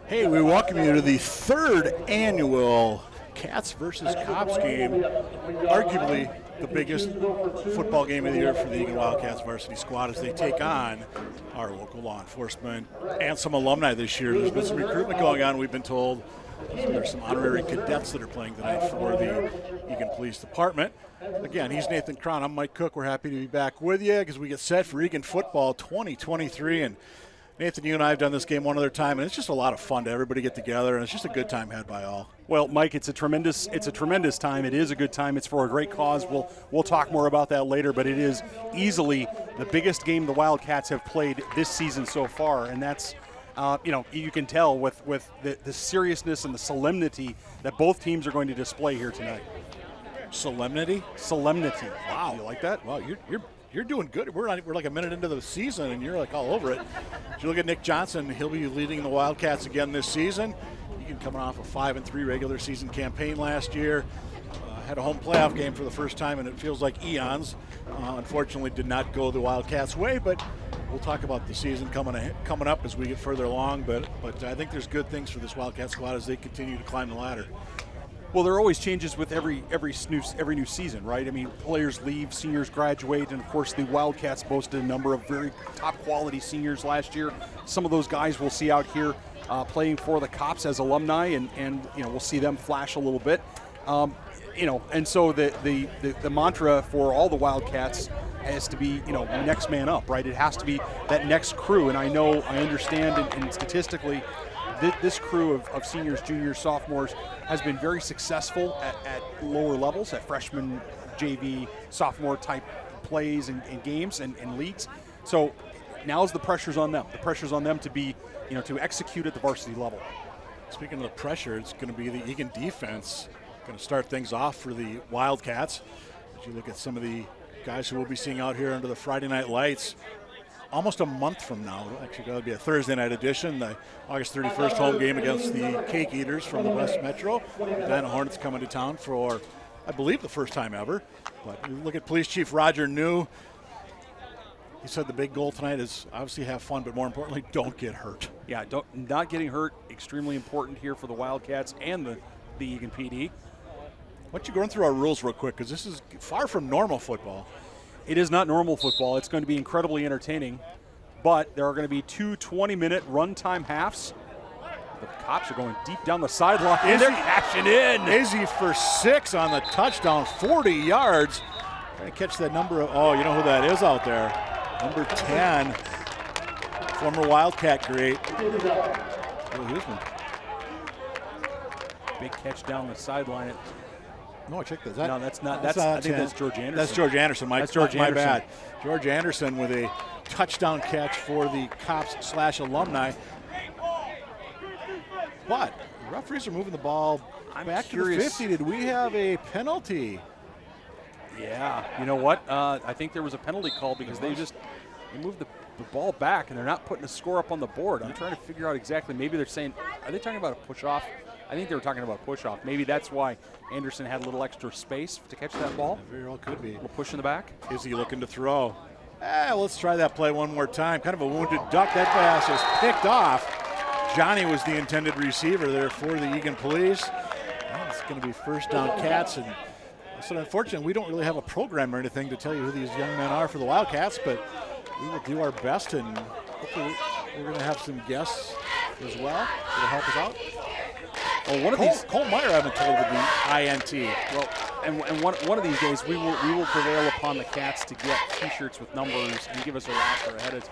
Hey, we welcome you to the third annual Cats versus Cops game, arguably the biggest football game of the year for the Eagan Wildcats varsity squad as they take on our local law enforcement and some alumni this year. There's been some recruitment going on, we've been told. There's some honorary cadets that are playing tonight for the Eagan Police Department. Again, he's Nathan Cron. I'm Mike Cook. We're happy to be back with you as we get set for Eagan Football 2023. And Nathan, you and I have done this game one other time, and it's just a lot of fun to everybody get together, and it's just a good time had by all. Well, Mike, it's a tremendous time. It is a good time. It's for a great cause. We'll talk more about that later, but it is easily the biggest game the Wildcats have played this season so far, and that's you can tell with the seriousness and the solemnity that both teams are going to display here tonight. Solemnity? Solemnity. Wow. You like that? Wow, you're doing good. We're like a minute into the season, and you're like all over it. If you look at Nick Johnson, he'll be leading the Wildcats again this season. Eagan coming off a 5-3 regular season campaign last year. Had a home playoff game for the first time, and it feels like eons. Unfortunately, did not go the Wildcats' way, but we'll talk about the season coming up as we get further along. But I think there's good things for this Wildcat squad as they continue to climb the ladder. Well, there are always changes with every new season, right? I mean, players leave, seniors graduate, and of course the Wildcats boasted a number of very top quality seniors last year. Some of those guys we'll see out here playing for the Cops as alumni, and we'll see them flash a little bit. And so the mantra for all the Wildcats has to be, next man up, right? It has to be that next crew, and I understand, and statistically, this crew of seniors, juniors, sophomores has been very successful at lower levels, at freshman, JV, sophomore type plays and games and leagues. So now's the pressure's on them. The pressure's on them to be, to execute at the varsity level. Speaking of the pressure, it's going to be the Eagan defense going to start things off for the Wildcats. As you look at some of the guys who we'll be seeing out here under the Friday night lights, almost a month from now. Actually, that'll be a Thursday night edition. The August 31st home game against the Cake Eaters from the West Metro. The Edina Hornets coming to town for, I believe, the first time ever. But you look at Police Chief Roger New. He said the big goal tonight is obviously have fun, but more importantly, don't get hurt. Yeah, not getting hurt, extremely important here for the Wildcats and the Eagan PD. Why don't you go through our rules real quick, because this is far from normal football. It is not normal football. It's going to be incredibly entertaining, but there are going to be two 20-minute runtime halves. The Cops are going deep down the sideline, and they're cashing in. Izzy for 6 on the touchdown, 40 yards. Trying to catch that number of, you know who that is out there. Number 10, former Wildcat great. Here's one. Big catch down the sideline. No, check that. No, that's not. I think that's George Anderson. That's George Anderson, Mike. That's George Anderson. My bad. George Anderson with a touchdown catch for the Cops/alumni. But the referees are moving the ball back to the 50. Did we have a penalty? Yeah. You know what? I think there was a penalty call because they moved the ball back, and they're not putting a score up on the board. I'm trying to figure out exactly. Maybe they're saying, are they talking about a push-off? I think they were talking about push-off. Maybe that's why Anderson had a little extra space to catch that ball. Very well could be. A little push in the back. Is he looking to throw? Let's try that play one more time. Kind of a wounded duck. That pass is picked off. Johnny was the intended receiver there for the Eagan Police. It's going to be first down Cats. And so unfortunately, we don't really have a program or anything to tell you who these young men are for the Wildcats, but we will do our best, and hopefully we're going to have some guests as well that'll help us out. Well, Cole Meyer, I've been told, would be INT. Well, and one of these days we will prevail upon the Cats to get T-shirts with numbers and give us a roster ahead of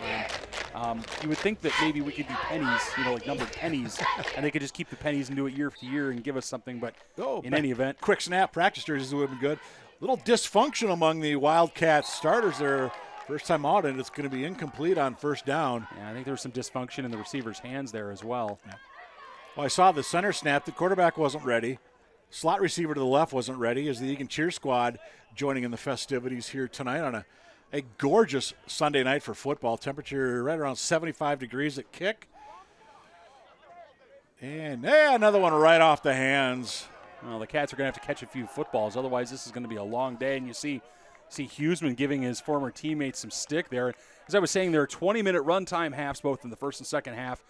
time. You would think that maybe we could do pennies, like numbered pennies, and they could just keep the pennies and do it year after year and give us something. But in any event, quick snap practice jerseys would have been good. Little dysfunction among the Wildcats starters there. First time out, and it's going to be incomplete on first down. Yeah, I think there was some dysfunction in the receiver's hands there as well. Yeah. Well, I saw the center snap. The quarterback wasn't ready. Slot receiver to the left wasn't ready as the Eagan cheer squad joining in the festivities here tonight on a gorgeous Sunday night for football. Temperature right around 75 degrees at kick. And another one right off the hands. Well, the Cats are going to have to catch a few footballs. Otherwise, this is going to be a long day. And you see Huseman giving his former teammates some stick there. As I was saying, there are 20-minute runtime halves both in the first and second half.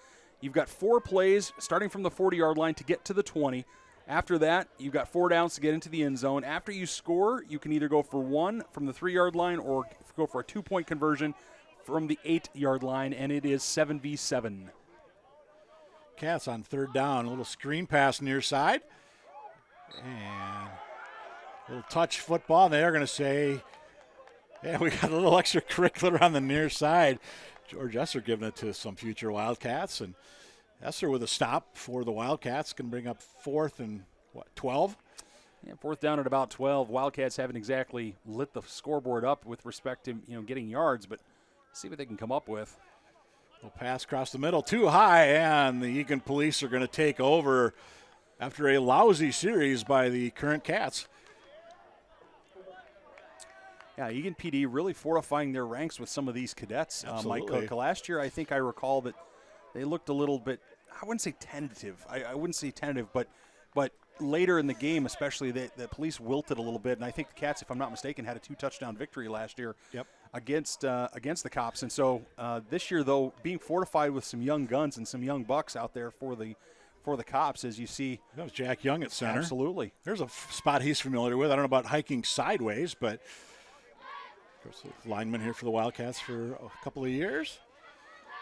You've got 4 plays starting from the 40-yard line to get to the 20. After that, you've got 4 downs to get into the end zone. After you score, you can either go for 1 from the 3-yard line or go for a 2-point conversion from the 8-yard line, and it is 7v7. Cats on 3rd down. A little screen pass near side. And a little touch football. And they're going to say, yeah, we got a little extracurricular on the near side. George Esser giving it to some future Wildcats. And Esser with a stop for the Wildcats can bring up 4th and, 12? Yeah, 4th down at about 12. Wildcats haven't exactly lit the scoreboard up with respect to, getting yards, but see what they can come up with. Little pass across the middle, too high, and the Eagan Police are going to take over after a lousy series by the current Cats. Yeah, Eagan PD really fortifying their ranks with some of these cadets. Mike Cook. Last year, I think I recall that they looked a little bit, I wouldn't say tentative. I wouldn't say tentative, but later in the game, especially, the Police wilted a little bit. And I think the Cats, if I'm not mistaken, had a 2-touchdown victory last year against the Cops. And so this year, though, being fortified with some young guns and some young bucks out there for the Cops, as you see. That was Jack Young at center. Absolutely. There's a spot he's familiar with. I don't know about hiking sideways, but of course, lineman here for the Wildcats for a couple of years.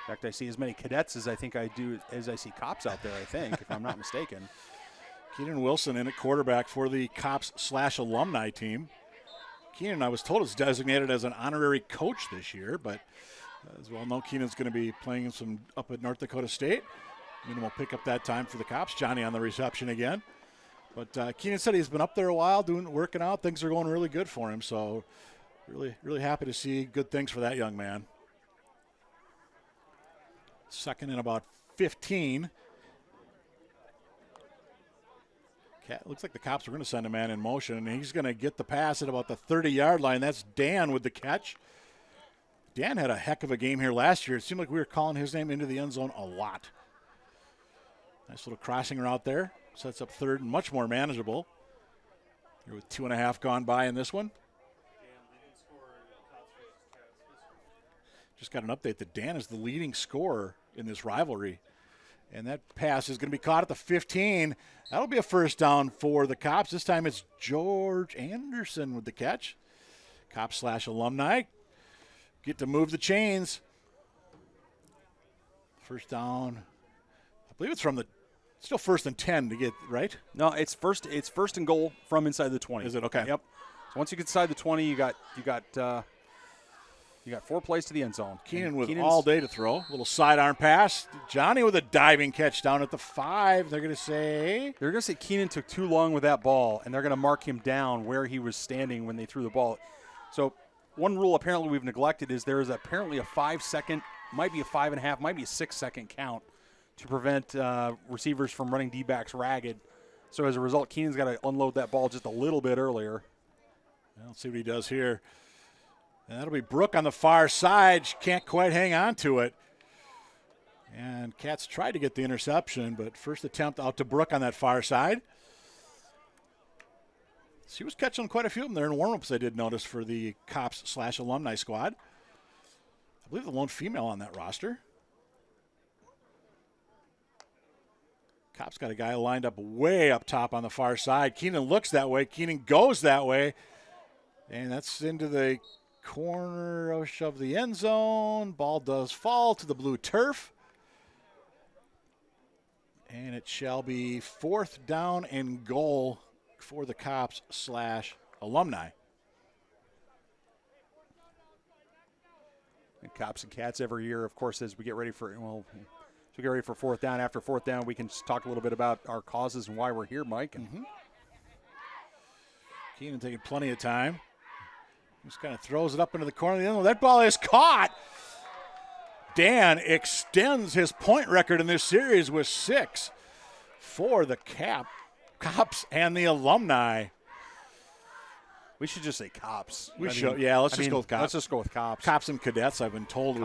In fact, I see as many cadets as I see Cops out there, I think, if I'm not mistaken. Keenan Wilson in at quarterback for the Cops/alumni team. Keenan, I was told, is designated as an honorary coach this year, but as well known, Keenan's going to be playing some up at North Dakota State. Keenan will pick up that time for the Cops. Johnny on the reception again. But Keenan said he's been up there a while working out. Things are going really good for him, so really, really happy to see good things for that young man. 2nd and about 15. Looks like the Cops are going to send a man in motion, and he's going to get the pass at about the 30-yard line. That's Dan with the catch. Dan had a heck of a game here last year. It seemed like we were calling his name into the end zone a lot. Nice little crossing route there. Sets up 3rd and much more manageable. Here with 2.5 gone by in this one. Just got an update that Dan is the leading scorer in this rivalry. And that pass is going to be caught at the 15. That'll be a 1st down for the Cops. This time it's George Anderson with the catch. Cops/alumni get to move the chains. 1st down. I believe it's from still 1st and 10 to get, right? No, it's first and goal from inside the 20. Is it? Okay. Yep. So once you get inside the 20, you got 4 plays to the end zone. Keenan's all day to throw. Little sidearm pass. Johnny with a diving catch down at the 5. They're going to say Keenan took too long with that ball, and they're going to mark him down where he was standing when they threw the ball. So one rule apparently we've neglected is there is apparently a 5-second, might be a 5.5, might be a 6-second count to prevent receivers from running D-backs ragged. So as a result, Keenan's got to unload that ball just a little bit earlier. Let's see what he does here. And that'll be Brooke on the far side. She can't quite hang on to it. And Cats tried to get the interception, but first attempt out to Brooke on that far side. She was catching quite a few of them there in warm-ups, I did notice, for the Cops/alumni squad. I believe the lone female on that roster. Cops got a guy lined up way up top on the far side. Keenan looks that way. Keenan goes that way. And that's into the corner of the end zone. Ball does fall to the blue turf. And it shall be 4th down and goal for the Cops/alumni. And Cops and Cats every year, of course, as we get ready for 4th down. After 4th down, we can just talk a little bit about our causes and why we're here, Mike. And Keenan taking plenty of time. Just kind of throws it up into the corner of the end zone. That ball is caught. Dan extends his point record in this series with 6 for the Cops and the alumni. We should just say Cops. Let's just go with Cops. Let's just go with Cops. Cops and Cadets, I've been told.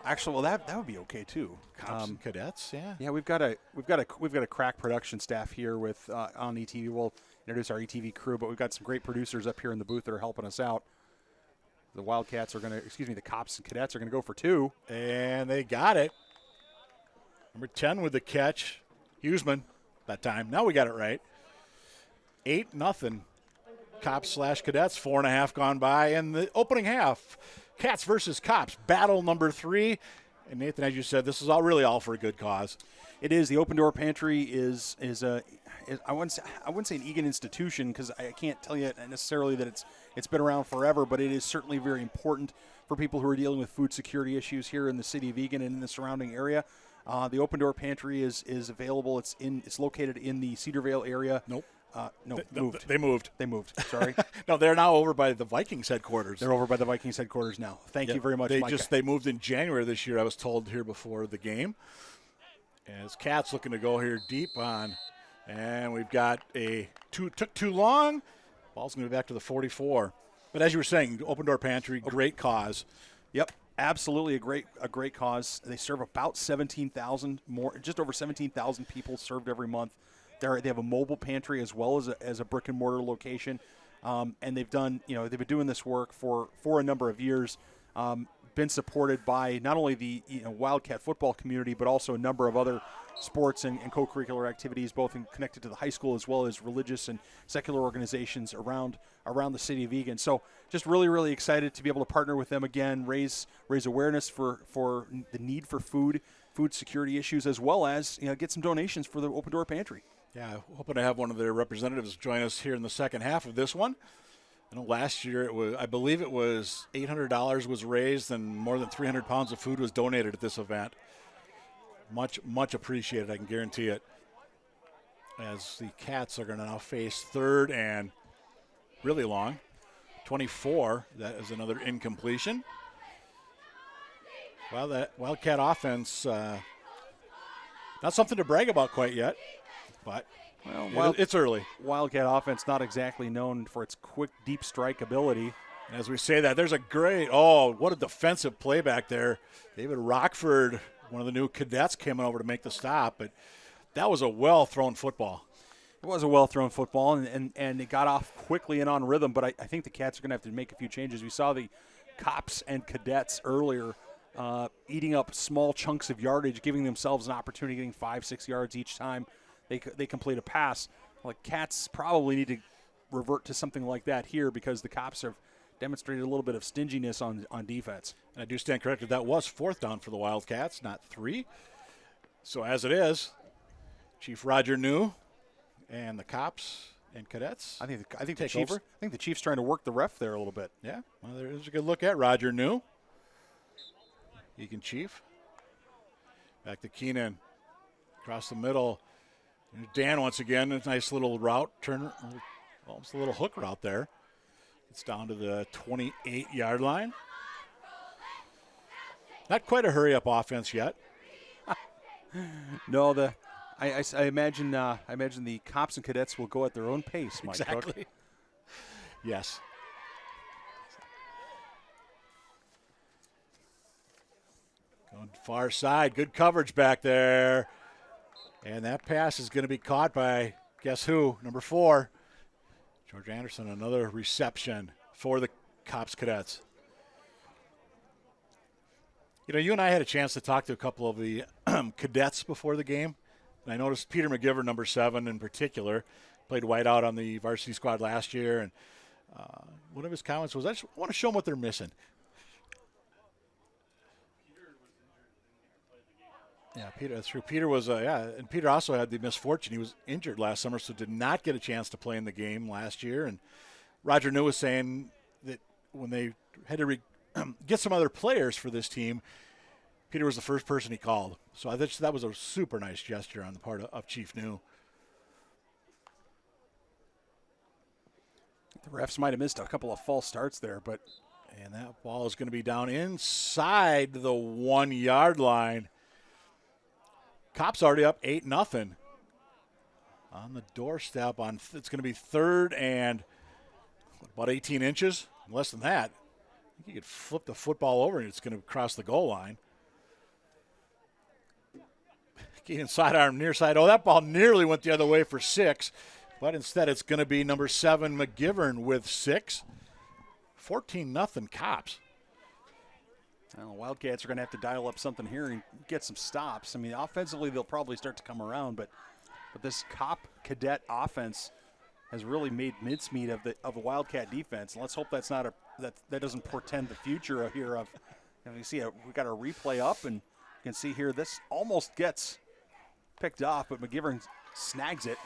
Actually, well, that would be okay too. Cops and Cadets, yeah. Yeah, we've got a crack production staff here with on ETV. We'll introduce our ETV crew, but we've got some great producers up here in the booth that are helping us out. The Cops and Cadets are going to go for 2. And they got it. Number 10 with the catch. Huseman that time. Now we got it right. 8-0. Cops/Cadets. 4.5 gone by. And the opening half, Cats versus Cops. Battle number 3. And Nathan, as you said, this is all for a good cause. It is. The Open Door Pantry is I wouldn't say an Eagan institution, because I can't tell you necessarily that it's been around forever, but it is certainly very important for people who are dealing with food security issues here in the city of Eagan and in the surrounding area. The Open Door Pantry is available. It's located in the Cedarvale area. Nope. No, They moved. They moved. Sorry. No, they're now over by the Vikings headquarters. They're over by the Vikings headquarters now. Thank you very much, Mike. They moved in January this year, I was told, here before the game. As Cats looking to go here deep on. And we've got took too long. Ball's going to be back to the 44. But as you were saying, Open Door Pantry, great cause. Yep, absolutely a great cause. They serve about 17,000 more, just over 17,000 people served every month. They have a mobile pantry as well as a brick and mortar location, and they've been doing this work for a number of years. Been supported by not only the Wildcat football community, but also a number of other sports and co-curricular activities, both connected to the high school as well as religious and secular organizations around the city of Eagan. So just really, really excited to be able to partner with them again, raise awareness for the need for food security issues, as well as get some donations for the Open Door Pantry. Yeah, hoping to have one of their representatives join us here in the second half of this one. I know last year I believe it was $800 was raised and more than 300 pounds of food was donated at this event. Much appreciated, I can guarantee it. As the Cats are going to now face third and really long. 24, that is another incompletion. Well, that Wildcat offense, not something to brag about quite yet, but it's early. Wildcat offense not exactly known for its quick, deep strike ability. And as we say that, there's a what a defensive play back there. David Rockford, one of the new cadets, came over to make the stop, but that was a well-thrown football. It was a well-thrown football, and it got off quickly and on rhythm, but I think the Cats are going to have to make a few changes. We saw the Cops and Cadets earlier eating up small chunks of yardage, giving themselves an opportunity, getting 5-6 yards each time they complete a pass. Like, Cats probably need to revert to something like that here, because the Cops have demonstrated a little bit of stinginess on defense. And I do stand corrected. That was 4th down for the Wildcats, not 3. So as it is, Chief Roger New and the Cops and Cadets. I think the Chief's trying to work the ref there a little bit. Yeah, well, there's a good look at Roger New. Eagan Chief. Back to Keenan. Across the middle. And Dan once again, a nice little route. Almost a little hook route there. It's down to the 28-yard line. Not quite a hurry-up offense yet. No, I imagine the Cops and Cadets will go at their own pace, Mike. Exactly. Cook. Yes. Going far side. Good coverage back there. And that pass is going to be caught by, guess who? Number 4. George Anderson, another reception for the Cops Cadets. You and I had a chance to talk to a couple of the cadets before the game. And I noticed Peter McGivern, number 7 in particular, played wideout on the varsity squad last year. And one of his comments was, I just want to show them what they're missing. Yeah, Peter, that's true. Peter was, and Peter also had the misfortune. He was injured last summer, so did not get a chance to play in the game last year. And Roger New was saying that when they had to get some other players for this team, Peter was the first person he called. So I think that was a super nice gesture on the part of Chief New. The refs might have missed a couple of false starts there, and that ball is going to be down inside the 1-yard line. Cops already up 8-0 on the doorstep. It's going to be 3rd and about 18 inches, less than that. I think you could flip the football over and it's going to cross the goal line. Keenan sidearm near side. Oh, that ball nearly went the other way for 6, but instead it's going to be number 7 McGivern with 6. 14-0 Cops. Well, Wildcats are going to have to dial up something here and get some stops. I mean, offensively, they'll probably start to come around, but this Cop Cadet offense has really made mincemeat of the Wildcat defense. And let's hope that's not that doesn't portend the future here of. You see, we got a replay up, and you can see here this almost gets picked off, but McGivern snags it.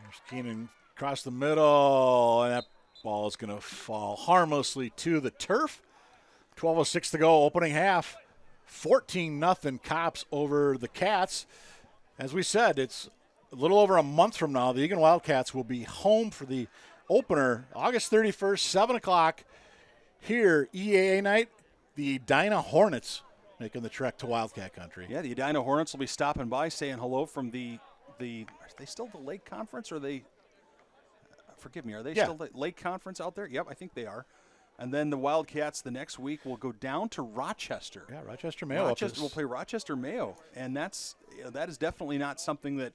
There's Keenan across the middle, and that ball is going to fall harmlessly to the turf. 12:06 to go, opening half. 14-0 Cops over the Cats. As we said, it's a little over a month from now. The Eagan Wildcats will be home for the opener, August 31st, 7 o'clock. Here, EAA night, the Edina Hornets making the trek to Wildcat Country. Yeah, the Edina Hornets will be stopping by, saying hello from the are they still the Lake Conference, or are they, forgive me, are they still the Lake Conference out there? Yep, I think they are. And then the Wildcats the next week will go down to Rochester. Yeah, Rochester Mayo. Rochester will play Rochester Mayo, and that is definitely not something that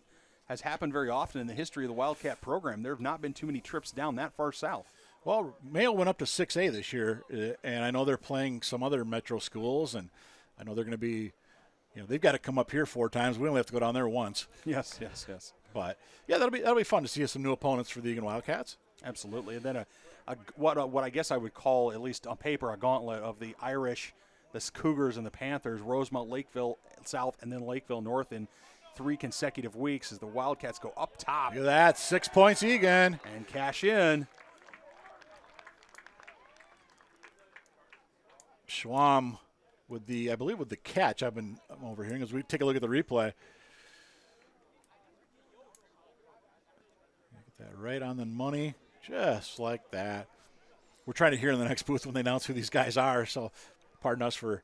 has happened very often in the history of the Wildcat program. There have not been too many trips down that far south. Well, Mayo went up to 6A this year, and I know they're playing some other metro schools, and I know they're going to be, they've got to come up here 4 times. We only have to go down there once. Yes. But yeah, that'll be fun to see some new opponents for the Eagan Wildcats. Absolutely, and then what I guess I would call, at least on paper, a gauntlet of the Irish, the Cougars, and the Panthers, Rosemount, Lakeville South, and then Lakeville North in 3 consecutive weeks as the Wildcats go up top. Look at that, 6 points Eagan. And cash in. Schwam with the catch. I'm overhearing as we take a look at the replay. Get that right on the money, just like that. We're trying to hear in the next booth when they announce who these guys are, so pardon us for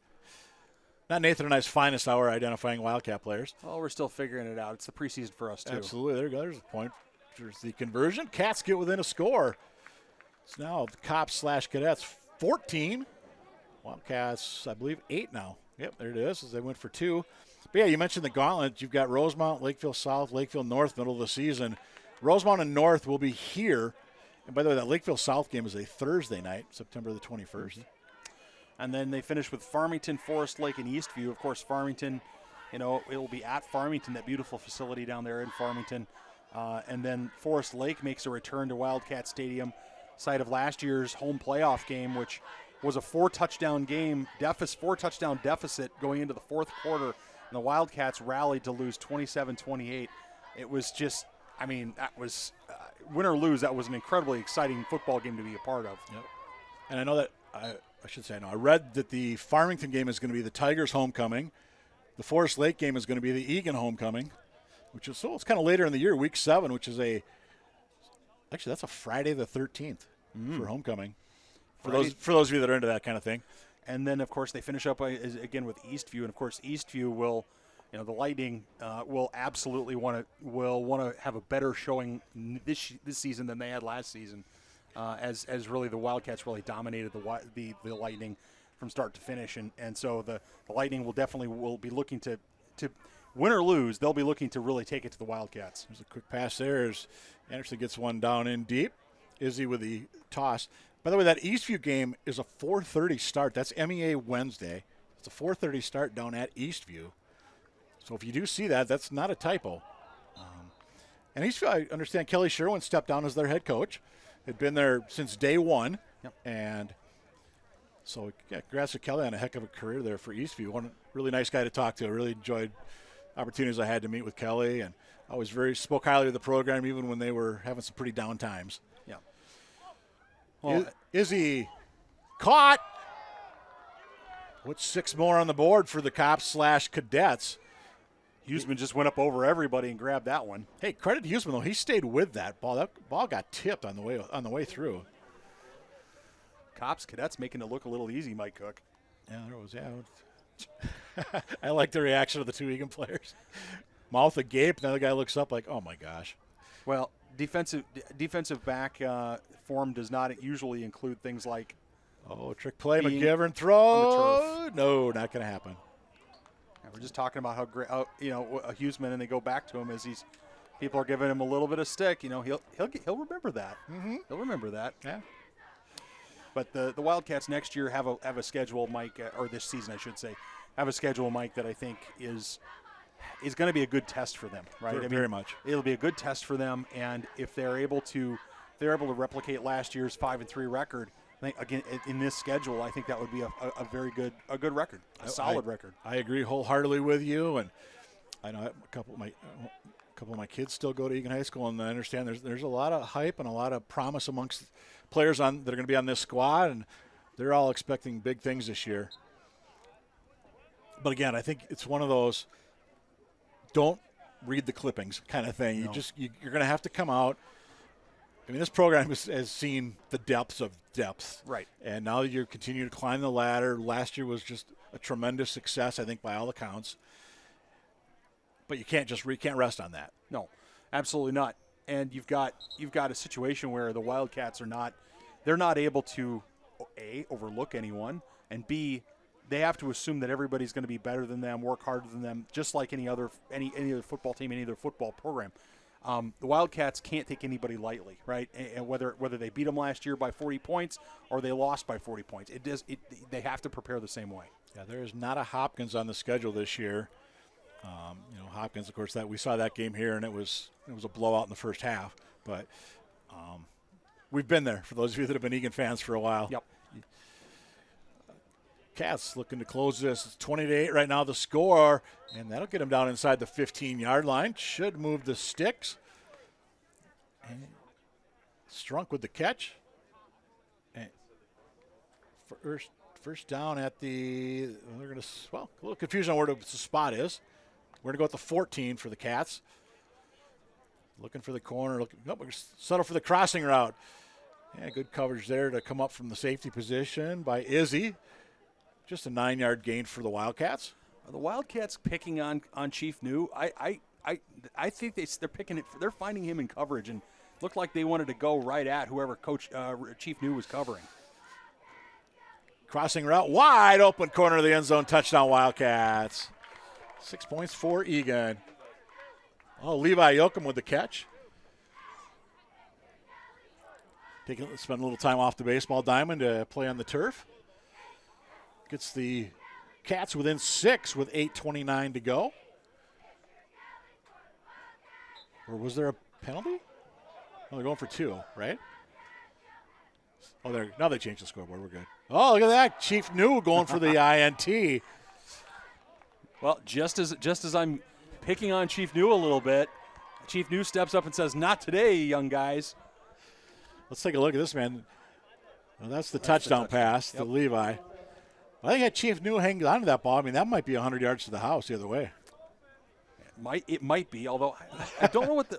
not Nathan and I's finest hour identifying Wildcat players. Oh, we're still figuring it out. It's the preseason for us, too. Absolutely. There you go. There's a point. There's the conversion. Cats get within a score. It's now the Cops/Cadets 14. Wildcats, I believe, 8 now. Yep, there it is, as they went for 2. But, yeah, you mentioned the gauntlet. You've got Rosemount, Lakeville South, Lakeville North, middle of the season. Rosemount and North will be here. And, by the way, that Lakeville South game is a Thursday night, September the 21st. Mm-hmm. And then they finish with Farmington, Forest Lake, and Eastview. Of course, Farmington, it will be at Farmington, that beautiful facility down there in Farmington. And then Forest Lake makes a return to Wildcat Stadium, site of last year's home playoff game, which was a 4-touchdown game, 4-touchdown deficit going into the fourth quarter, and the Wildcats rallied to lose 27-28. It was just, that was, win or lose, that was an incredibly exciting football game to be a part of. Yep. And I know that, I read that the Farmington game is going to be the Tigers' homecoming. The Forest Lake game is going to be the Eagan homecoming, it's kind of later in the year, week 7, which is that's a Friday the 13th for homecoming. For those of you that are into that kind of thing. And then, of course, they finish up again with Eastview. And, of course, Eastview will, the Lightning will absolutely want to have a better showing this season than they had last season, as really the Wildcats really dominated the Lightning from start to finish. And so the Lightning will be looking to win or lose, they'll be looking to really take it to the Wildcats. There's a quick pass there as Anderson gets one down in deep. Izzy with the toss. By the way, that Eastview game is a 4:30 start. That's MEA Wednesday. It's a 4:30 start down at Eastview. So if you do see that, that's not a typo. And Eastview, I understand Kelly Sherwin stepped down as their head coach. Had been there since day one. Yep. And so, congrats to Kelly on a heck of a career there for Eastview. One really nice guy to talk to. I really enjoyed opportunities I had to meet with Kelly, and I was spoke highly of the program even when they were having some pretty down times. Yeah. Well, Izzy caught. What's 6 more on the board for the Cops/Cadets? Huseman just went up over everybody and grabbed that one. Hey, credit to Huseman though. He stayed with that ball. That ball got tipped on the way through. Cadets making it look a little easy, Mike Cook. Yeah, there was. Yeah. I like the reaction of the 2 Eagan players. Mouth agape, and the other guy looks up like, oh my gosh. Well, defensive back form does not usually include things like trick play, McGivern throw. No, not going to happen. Yeah, we're just talking about how great, Huseman, and they go back to him as people are giving him a little bit of stick. He'll remember that. Mm-hmm. He'll remember that. Yeah. But the Wildcats next year have a schedule, Mike, or this season I should say, have a schedule, Mike, that I think is going to be a good test for them, right? Very much. It'll be a good test for them, and if they're able to replicate last year's 5-3 record, I think again in this schedule, I think that would be a very good record, a solid record. I agree wholeheartedly with you, and I know a couple of my kids still go to Eagan High School, and I understand there's a lot of hype and a lot of promise amongst players that are going to be on this squad, and they're all expecting big things this year. But again, I think it's one of those don't read the clippings kind of thing. No. You're going to have to come out. I mean, this program has seen the depths of depth. Right. And now you're continuing to climb the ladder. Last year was just a tremendous success, I think, by all accounts. But you can't rest on that. No, absolutely not. And you've got a situation where the Wildcats they're not able to A, overlook anyone, and B, they have to assume that everybody's going to be better than them, work harder than them, just like any other football team, any other football program. The Wildcats can't take anybody lightly, right? And whether they beat them last year by 40 points or they lost by 40 points, they have to prepare the same way. Yeah, there is not a Hopkins on the schedule this year. Hopkins, of course, that we saw that game here, and it was a blowout in the first half. But we've been there for those of you that have been Eagan fans for a while. Yep. Cats looking to close this. It's 20-8 right now, the score, and that'll get them down inside the 15-yard line. Should move the sticks. And Strunk with the catch. And first down at they're going to, a little confusion on where the spot is. We're going to go at the 14 for the Cats. Looking for the corner. We're going to settle for the crossing route. Yeah, good coverage there to come up from the safety position by Izzy. Just a 9-yard gain for the Wildcats. Are the Wildcats picking on Chief New? I think they're picking it. They're finding him in coverage, and looked like they wanted to go right at whoever Chief New was covering. Crossing route, wide open corner of the end zone, touchdown Wildcats. 6 points for Eagan. Oh, Levi Yoakum with the catch. Spend a little time off the baseball diamond to play on the turf. Gets the Cats within 6 with 8:29 to go. Or was there a penalty? Oh, they're going for 2, right? Oh, now they changed the scoreboard. We're good. Oh, look at that. Chief New going for the INT. Well, just as I'm picking on Chief New a little bit, Chief New steps up and says, "Not today, young guys." Let's take a look at this, man. Well, that's the touchdown pass to Levi. I think that Chief New hangs on to that ball. I mean, that might be 100 yards to the house the other way. It might be, although I don't know what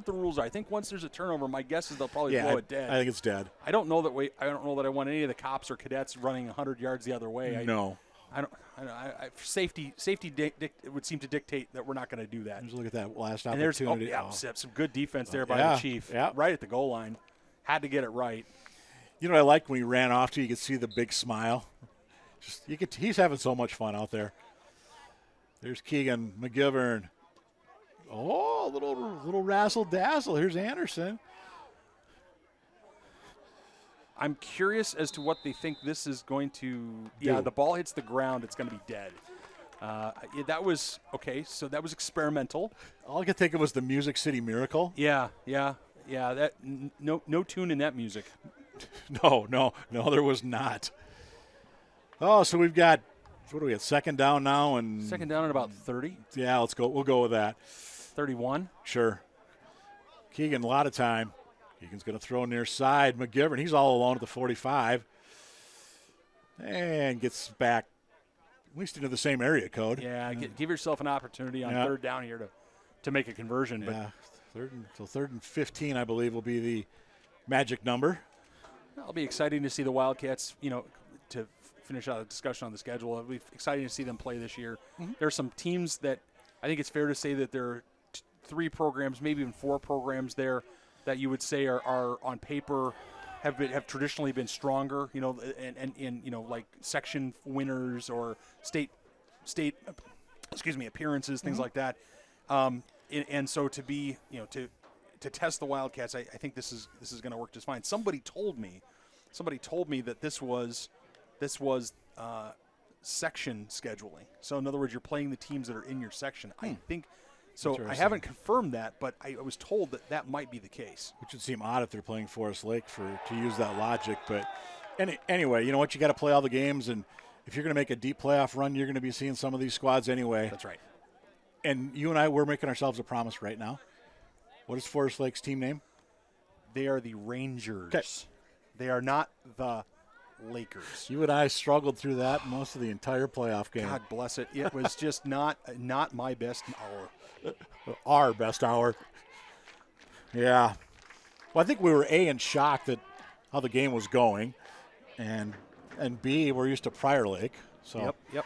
the rules are. I think once there's a turnover, my guess is they'll probably blow it dead. I think it's dead. I don't know that I want any of the cops or cadets running 100 yards the other way. No. Safety it would seem to dictate that we're not going to do that. Just look at that last and opportunity. Some good defense there by the Chief. Yeah. Right at the goal line. Had to get it right. You know what I liked when he ran off to? You could see the big smile. He's having so much fun out there. There's Keegan McGivern. Oh, little razzle dazzle. Here's Anderson. I'm curious as to what they think this is going to do. Yeah, the ball hits the ground, it's going to be dead. That was okay. So that was experimental. All I could think of was the Music City Miracle. Yeah. That no tune in that music. No, there was not. Oh, so we've got, what do we have, second down now? And second down at about 30? Yeah, let's go. We'll go with that. 31? Sure. Keegan, a lot of time. Keegan's going to throw near side. McGivern, he's all alone at the 45. And gets back at least into the same area code. Yeah, give yourself an opportunity on third down here to make a conversion. Yeah, third and 15, I believe, will be the magic number. It'll be exciting to see the Wildcats, to finish out the discussion on the schedule. It'll be exciting to see them play this year. Mm-hmm. There are some teams that I think it's fair to say that there are 3 programs, maybe even 4 programs there that you would say are on paper have traditionally been stronger, and like section winners or state appearances, things like that. And so to be, to test the Wildcats, I think this is going to work just fine. Somebody told me somebody told me that this was section scheduling. So in other words, you're playing the teams that are in your section. I think so. I haven't confirmed that, but I was told that might be the case. Which would seem odd if they're playing Forest Lake to use that logic. But anyway, you know what? You got to play all the games, and if you're going to make a deep playoff run, you're going to be seeing some of these squads anyway. That's right. And you and I, we're making ourselves a promise right now. What is Forest Lake's team name? They are the Rangers. Okay. They are not the Lakers. You and I struggled through that most of the entire playoff game. God bless it. It was just not my best hour. Our best hour. Yeah. Well, I think we were in shock at how the game was going, and B, we're used to Prior Lake. So. Yep.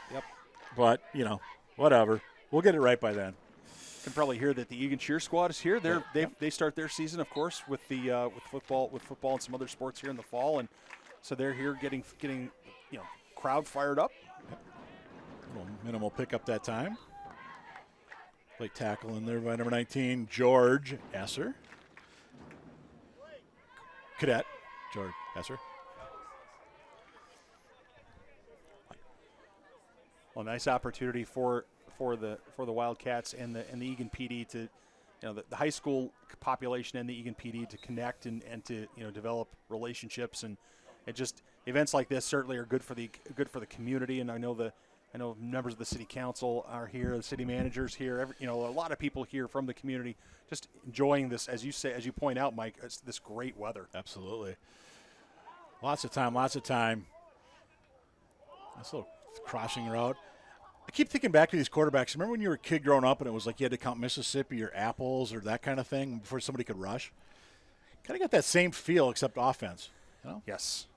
But whatever. We'll get it right by then. You can probably hear that the Eagan cheer squad is here. They start their season, of course, with football and some other sports here in the fall, and so they're here getting crowd fired up. A little minimal pickup that time. Like tackle in there by number 19, George Esser. Cadet George Esser. Well, nice opportunity for the Wildcats and the Eagan PD to, the high school population and the Eagan PD to connect and to develop relationships, and it just events like this certainly are good for the community. And I know members of the city council are here, the city managers here, a lot of people here from the community just enjoying this, as you point out, Mike, it's this great weather. Absolutely. Lots of time. Nice little crossing route. I keep thinking back to these quarterbacks. Remember when you were a kid growing up and it was like you had to count Mississippi or apples or that kind of thing before somebody could rush? Kind of got that same feel except offense. Yes.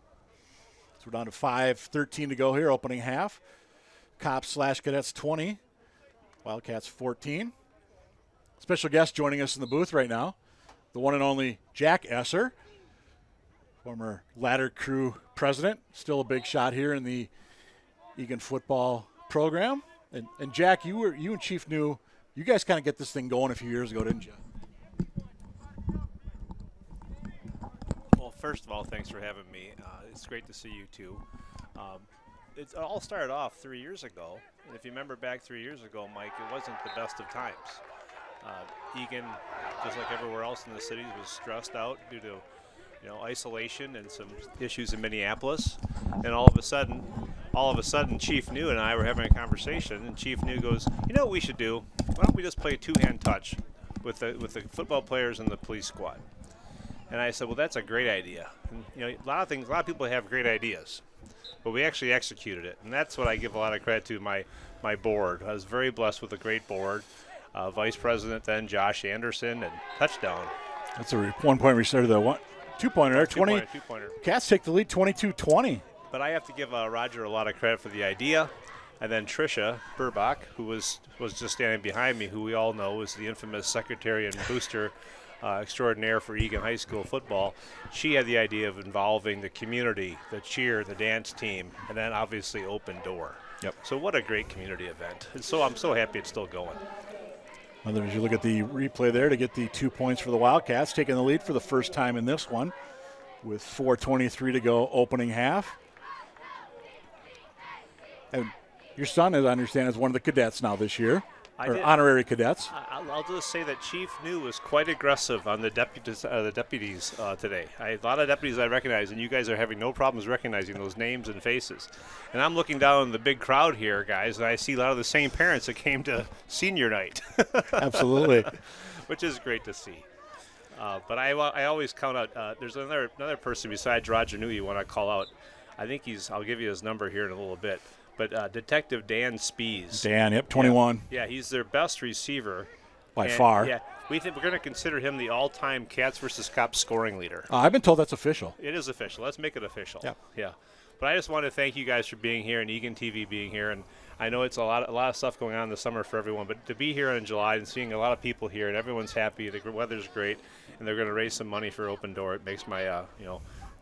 So we're down to 5:13 to go here, opening half. Cops/Cadets 20, Wildcats 14. Special guest joining us in the booth right now, the one and only Jack Esser, former Ladder Crew president, still a big shot here in the Eagan Football program. And Jack, you and Chief New, you guys kind of get this thing going a few years ago, didn't you? Well, first of all, thanks for having me. It's great to see you too. It all started off 3 years ago, and if you remember back 3 years ago, Mike, it wasn't the best of times. Eagan, just like everywhere else in the city, was stressed out due to isolation and some issues in Minneapolis, and all of a sudden, Chief New and I were having a conversation, and Chief New goes, "You know what we should do? Why don't we just play two-hand touch with the football players and the police squad?" And I said, "Well, that's a great idea." And, a lot of people have great ideas, but we actually executed it, and that's what I give a lot of credit to my board. I was very blessed with a great board. Vice President then Josh Anderson, and touchdown. That's a 1 point restart of the two-pointer. 2-pointer. Cats take the lead 22-20. But I have to give Roger a lot of credit for the idea. And then Tricia Burbach, who was just standing behind me, who we all know is the infamous secretary and booster extraordinaire for Eagan High School football. She had the idea of involving the community, the cheer, the dance team, and then obviously Open Door. Yep. So what a great community event. And so I'm so happy it's still going. As you look at the replay there to get the 2 points for the Wildcats, taking the lead for the first time in this one with 4:23 to go opening half. And your son, as I understand, is one of the cadets now this year, honorary cadets. I'll just say that Chief New was quite aggressive on the deputies today. A lot of deputies I recognize, and you guys are having no problems recognizing those names and faces. And I'm looking down the big crowd here, guys, and I see a lot of the same parents that came to senior night. Absolutely. Which is great to see. But I always count out, there's another person besides Roger New you want to call out. I think I'll give you his number here in a little bit. But Detective Dan Spees. Dan, yep, 21. Yeah, he's their best receiver. By far. Yeah, we're going to consider him the all-time Cats versus Cops scoring leader. I've been told that's official. It is official. Let's make it official. Yeah. But I just want to thank you guys for being here and Eagan TV being here. And I know it's a lot of stuff going on this summer for everyone, but to be here in July and seeing a lot of people here and everyone's happy, the weather's great, and they're going to raise some money for Open Door. It makes my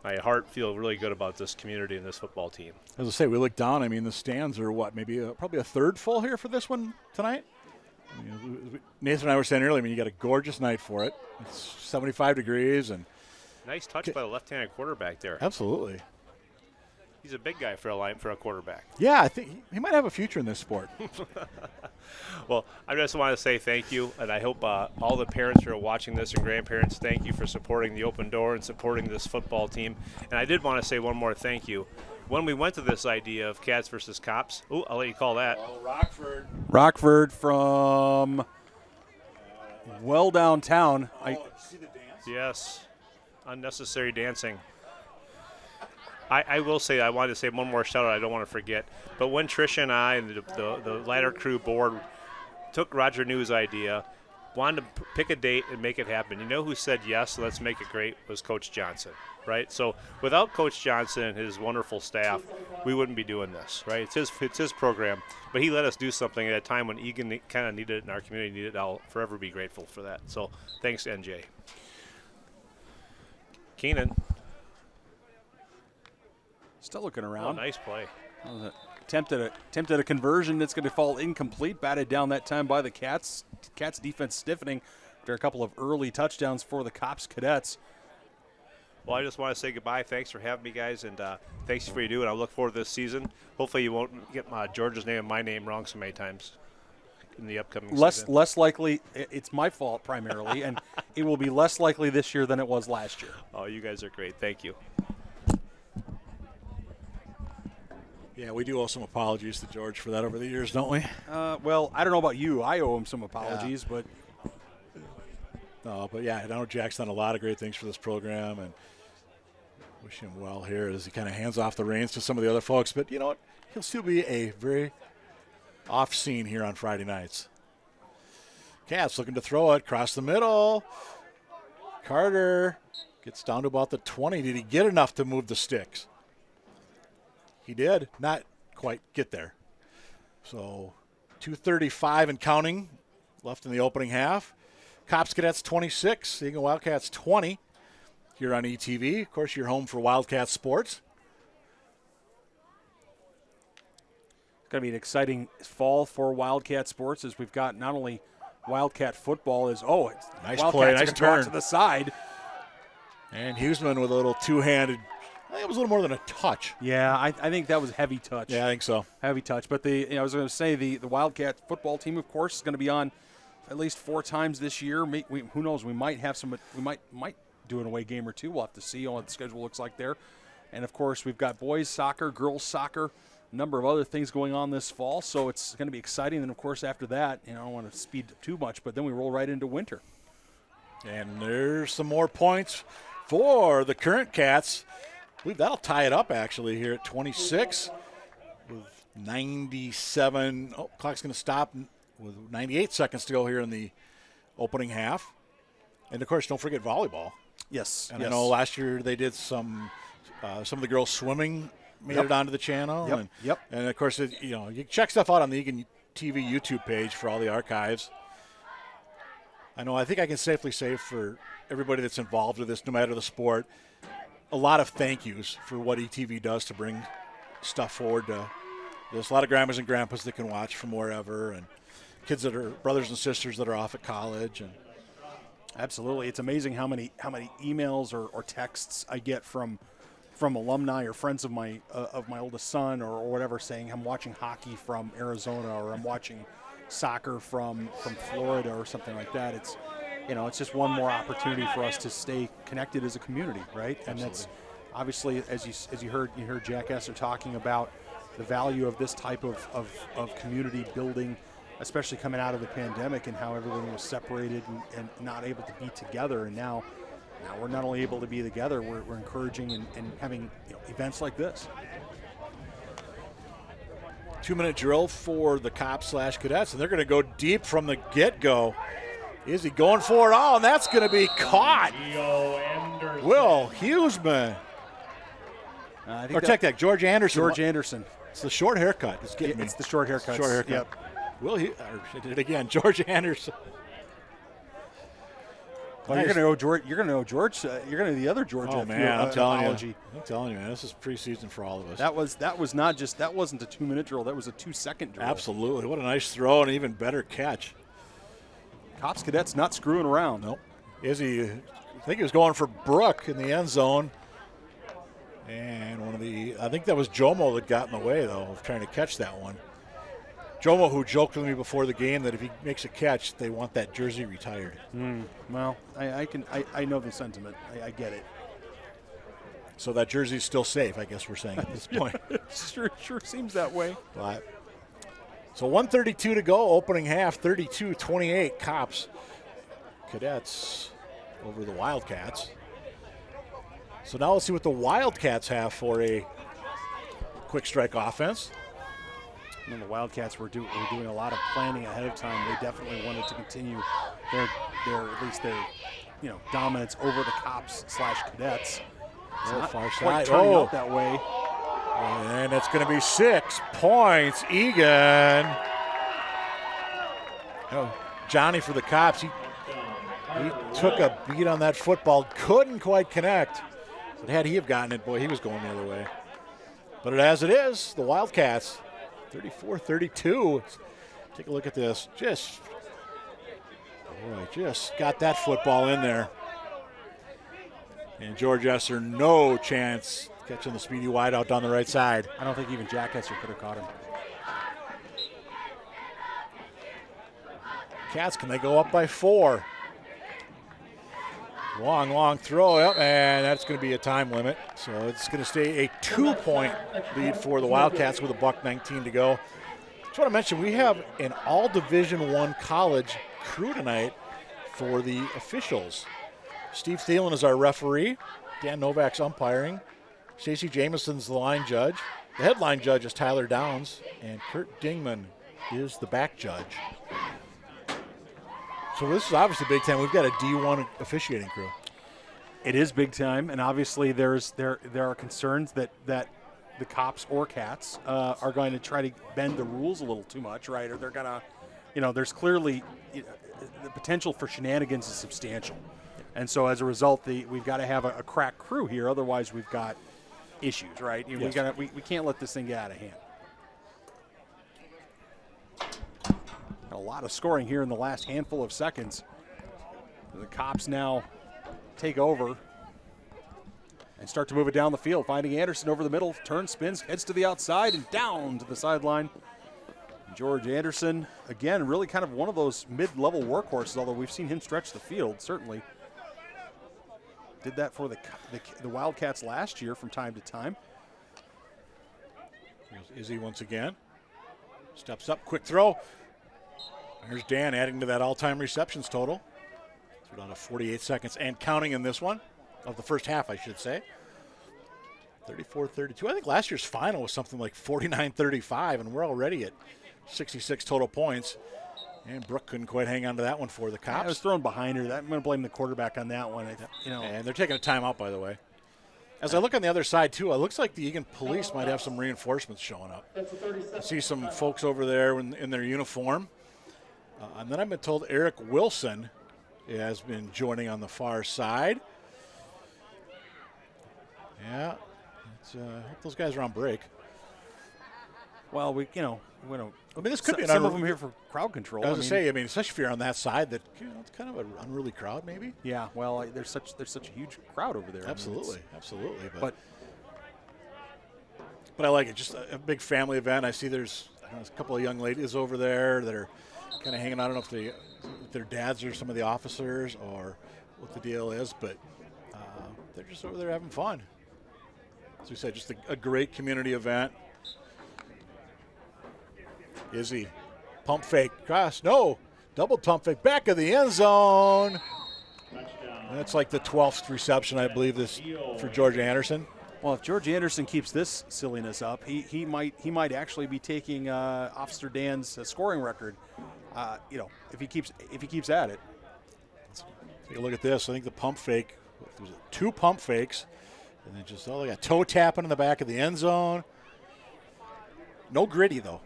my heart feel really good about this community and this football team. As I say, we look down. I mean, the stands are probably a third full here for this one tonight. Nathan and I were saying earlier, you got a gorgeous night for it. It's 75 degrees, and Nice touch by the left-handed quarterback there. Absolutely. He's a big guy for a quarterback. Yeah, I think he might have a future in this sport. Well, I just want to say thank you, and I hope all the parents who are watching this and grandparents, thank you for supporting the Open Door and supporting this football team. And I did want to say one more thank you. When we went to this idea of Cats versus Cops, I'll let you call that. Oh, Rockford. Rockford from well downtown. See the dance? Yes, unnecessary dancing. I will say, I wanted to say one more shout out I don't want to forget. But when Tricia and I and the Ladder Crew board took Roger New's idea, wanted to pick a date and make it happen, you know who said yes, let's make it great, was Coach Johnson, right? So without Coach Johnson and his wonderful staff, we wouldn't be doing this, right? It's his program, but he let us do something at a time when Eagan kind of needed it and our community needed it. I'll forever be grateful for that. So thanks, NJ. Keenan. Still looking Oh, around. nice play. Attempted a conversion that's going to fall incomplete. Batted down that time by the Cats. Cats defense stiffening after a couple of early touchdowns for the Cops Cadets. Well, I just want to say goodbye. Thanks for having me, guys, and thanks for what you do. And I look forward to this season. Hopefully you won't get George's name and my name wrong so many times in the upcoming season. Less likely. It's my fault primarily, and it will be less likely this year than it was last year. Oh, you guys are great. Thank you. Yeah, we do owe some apologies to George for that over the years, don't we? Well, I don't know about you. I owe him some apologies, but No, but yeah, I know Jack's done a lot of great things for this program, and wish him well here as he kind of hands off the reins to some of the other folks. But you know what? He'll still be a very off scene here on Friday nights. Cats looking to throw it across the middle. Carter gets down to about the 20. Did he get enough to move the sticks? He did not quite get there. So 2:35 and counting left in the opening half. Cops Cadets 26, Eagan Wildcats 20 here on ETV. Of course, you're home for Wildcat sports. it's going to be an exciting fall for Wildcat sports as we've got not only Wildcat football it's Nice Wildcats play, are nice gonna go out turn. to the side. And Huseman with a little two-handed, I think it was a little more than a touch. Yeah, I think that was heavy touch. Yeah, I think so. Heavy touch. But I was going to say the Wildcat football team, of course, is going to be on at least 4 times this year. Who knows? We might have some. We might do an away game or two. We'll have to see what the schedule looks like there. And of course, we've got boys soccer, girls soccer, a number of other things going on this fall. So it's going to be exciting. And of course, after that, I don't want to speed too much, but then we roll right into winter. And there's some more points for the current Cats. I believe that'll tie it up actually here at 26 with 97. Oh, clock's going to stop with 98 seconds to go here in the opening half. And of course, don't forget volleyball. Yes. And I know last year they did some of the girls swimming made it onto the channel. Yep. And of course, you can check stuff out on the Eagan TV YouTube page for all the archives. I think I can safely say for everybody that's involved with this, no matter the sport, a lot of thank yous for what ETV does to bring stuff forward to there's a lot of grandmas and grandpas that can watch from wherever, and kids that are brothers and sisters that are off at college. And Absolutely. It's amazing how many emails or texts I get from alumni or friends of my oldest son or whatever saying I'm watching hockey from Arizona or I'm watching soccer from Florida or something like that. It's it's just one more opportunity for us to stay connected as a community, right? And that's obviously as you heard Jack Esser talking about the value of this type of community building, especially coming out of the pandemic and how everyone was separated and not able to be together. And now we're not only able to be together, we're encouraging and having events like this. 2-minute drill for the Cops/Cadets, and they're going to go deep from the get-go. Is he going for it all? And that's going to be caught. Will Huseman. Check that, George Anderson. George Anderson. It's the short haircut. It's getting me. It's the short haircut. Short haircut. Yep. I did it again. George Anderson. Well, you're going to know George. You're going to know George. You're going to the other George. Oh man, I'm telling apology. you. I'm telling you, man. This is preseason for all of us. That wasn't a 2-minute drill. That was a 2-second drill. Absolutely. What a nice throw and even better catch. Cops Cadets not screwing around. Nope. Izzy I think he was going for Brooke in the end zone. And I think that was Jomo that got in the way, though, of trying to catch that one. Jomo, who joked with me before the game that if he makes a catch, they want that jersey retired. Well, I know the sentiment. I get it. So that jersey's still safe, I guess we're saying at this point. Sure seems that way. But so 1:32 to go, opening half, 32-28, Cops. Cadets over the Wildcats. So now let's see what the Wildcats have for a quick strike offense. And the Wildcats were doing a lot of planning ahead of time. They definitely wanted to continue their dominance over the Cops/Cadets. It's not far quite side. turning out that way. And it's going to be 6 points. Eagan. Johnny for the Cops. He took a beat on that football. Couldn't quite connect. But had he have gotten it, boy, he was going the other way. But as it is, the Wildcats, 34-32. Take a look at this. Just got that football in there. And George Esser, no chance catching the speedy wide out down the right side. I don't think even Jack Esser could have caught him. Cats, can they go up by 4? Long throw, yep, and that's going to be a time limit. So it's going to stay a 2-point lead for the Wildcats with $1:19 to go. Just want to mention, we have an all Division I college crew tonight for the officials. Steve Thielen is our referee. Dan Novak's umpiring. Stacey Jameson's the line judge. The headline judge is Tyler Downs, and Kurt Dingman is the back judge. So this is obviously big time. We've got a D1 officiating crew. It is big time, and obviously there are concerns that the Cops or Cats are going to try to bend the rules a little too much, right? Or they're going to, there's clearly the potential for shenanigans is substantial. And so as a result, we've got to have a crack crew here. Otherwise, we've got issues, right? Yes. We can't let this thing get out of hand. A lot of scoring here in the last handful of seconds. The Cops now take over and start to move it down the field, finding Anderson over the middle, turns, spins, heads to the outside and down to the sideline. George Anderson, again, really kind of one of those mid-level workhorses, although we've seen him stretch the field, certainly. Did that for the Wildcats last year from time to time. Here's Izzy once again. Steps up, quick throw. There's Dan adding to that all-time receptions total. We're down to 48 seconds and counting in this one, of the first half, I should say. 34-32. I think last year's final was something like 49-35, and we're already at 66 total points. And Brooke couldn't quite hang on to that one for the Cops. I was thrown behind her. I'm going to blame the quarterback on that one. And they're taking a timeout, by the way. As I look on the other side, too, it looks like the Eagan Police might have some reinforcements showing up. I see some folks over there in their uniform. And then I've been told Eric Wilson has been joining on the far side. Yeah, I hope those guys are on break. Well, we don't. I mean, this could be some of them here for crowd control. I was going to say, especially if you're on that side, that it's kind of an unruly crowd, maybe. Yeah, well, there's such a huge crowd over there. Absolutely, absolutely. But I like it. Just a big family event. I see there's a couple of young ladies over there that are kind of hanging out. I don't know if their dads are some of the officers or what the deal is, but they're just over there having fun. As we said, just a great community event. Izzy, pump fake, cross, no, double pump fake, back of the end zone. That's like the 12th reception, I believe, this for George Anderson. Well, if George Anderson keeps this silliness up, he might actually be taking Officer Dan's scoring record. If he keeps at it. Take a look at this. I think the pump fake, there was 2 pump fakes, and then just they got toe tapping in the back of the end zone. No gritty though.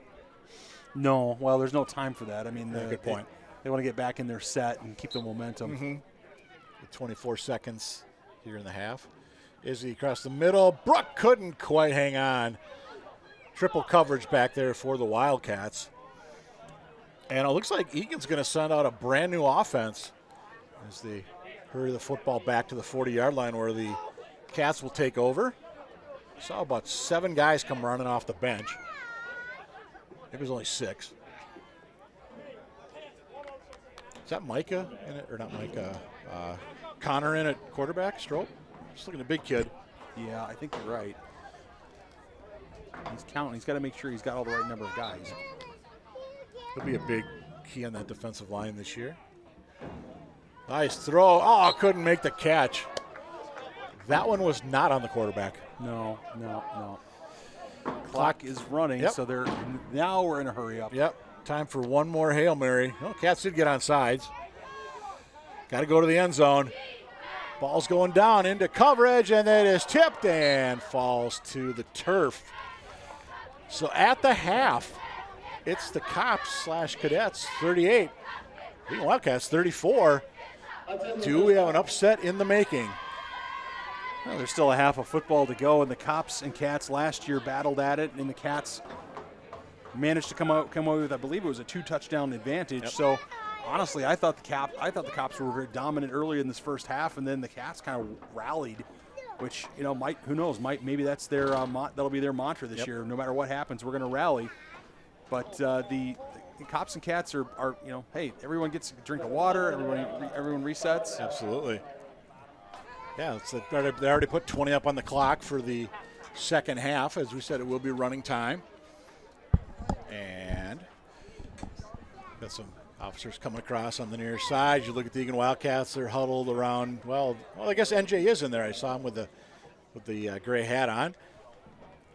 No, well, there's no time for that. I mean, good point. They want to get back in their set and keep the momentum. Mm-hmm. 24 seconds here in the half. Izzy across the middle. Brooke couldn't quite hang on. Triple coverage back there for the Wildcats. And it looks like Eagan's going to send out a brand new offense as they hurry the football back to the 40-yard line where the Cats will take over. Saw about 7 guys come running off the bench. Maybe it was only 6. Is that Micah in it? Or not Micah? Connor in at quarterback, Strope? Just looking at a big kid. Yeah, I think you're right. He's counting. He's got to make sure he's got all the right number of guys. He'll be a big key on that defensive line this year. Nice throw. Oh, couldn't make the catch. That one was not on the quarterback. No. Clock is running, Yep. so now we're in a hurry up. Yep. Time for one more Hail Mary. Well, Cats did get on sides. Got to go to the end zone. Ball's going down into coverage, and it is tipped and falls to the turf. So at the half, it's the Cops/Cadets 38. The Wildcats 34. Do we have an upset in the making? Well, there's still a half of football to go, and the Cops and Cats last year battled at it, and the Cats managed to come away with, I believe it was a 2-touchdown advantage. Yep. So honestly, I thought the Cops were very dominant early in this first half, and then the Cats kind of rallied, which who knows, maybe that's their that'll be their mantra this year. No matter what happens, we're going to rally. But the Cops and Cats are hey, everyone gets a drink of water, everyone resets. Absolutely. Yeah, they already put 20 up on the clock for the second half. As we said, it will be running time. And got some officers coming across on the near side. You look at the Eagan Wildcats; they're huddled around. Well, I guess NJ is in there. I saw him with the gray hat on.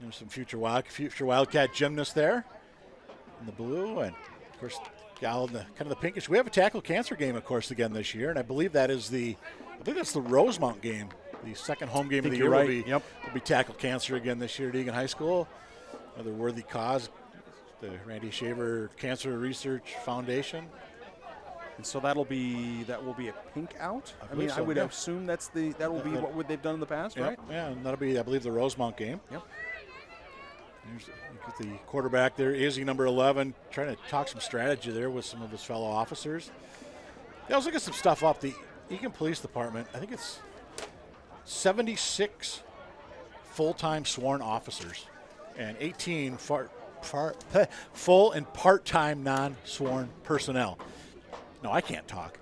There's some future Wildcat gymnasts there in the blue, and of course, gal in the kind of the pinkish. We have a tackle cancer game, of course, again this year, and I believe that's the Rosemount game. The second home game of the year will be tackle cancer again this year at Eagan High School. Another worthy cause. The Randy Shaver Cancer Research Foundation. And so that will be a pink out. I would assume that will be what they've done in the past, right? Yeah, and that'll be, I believe, the Rosemount game. Yep. There's the quarterback there, Izzy, number 11, trying to talk some strategy there with some of his fellow officers. I was looking at some stuff up. The Eagan Police Department, I think it's 76 full-time sworn officers and 18 full and part-time non-sworn personnel. No, I can't talk.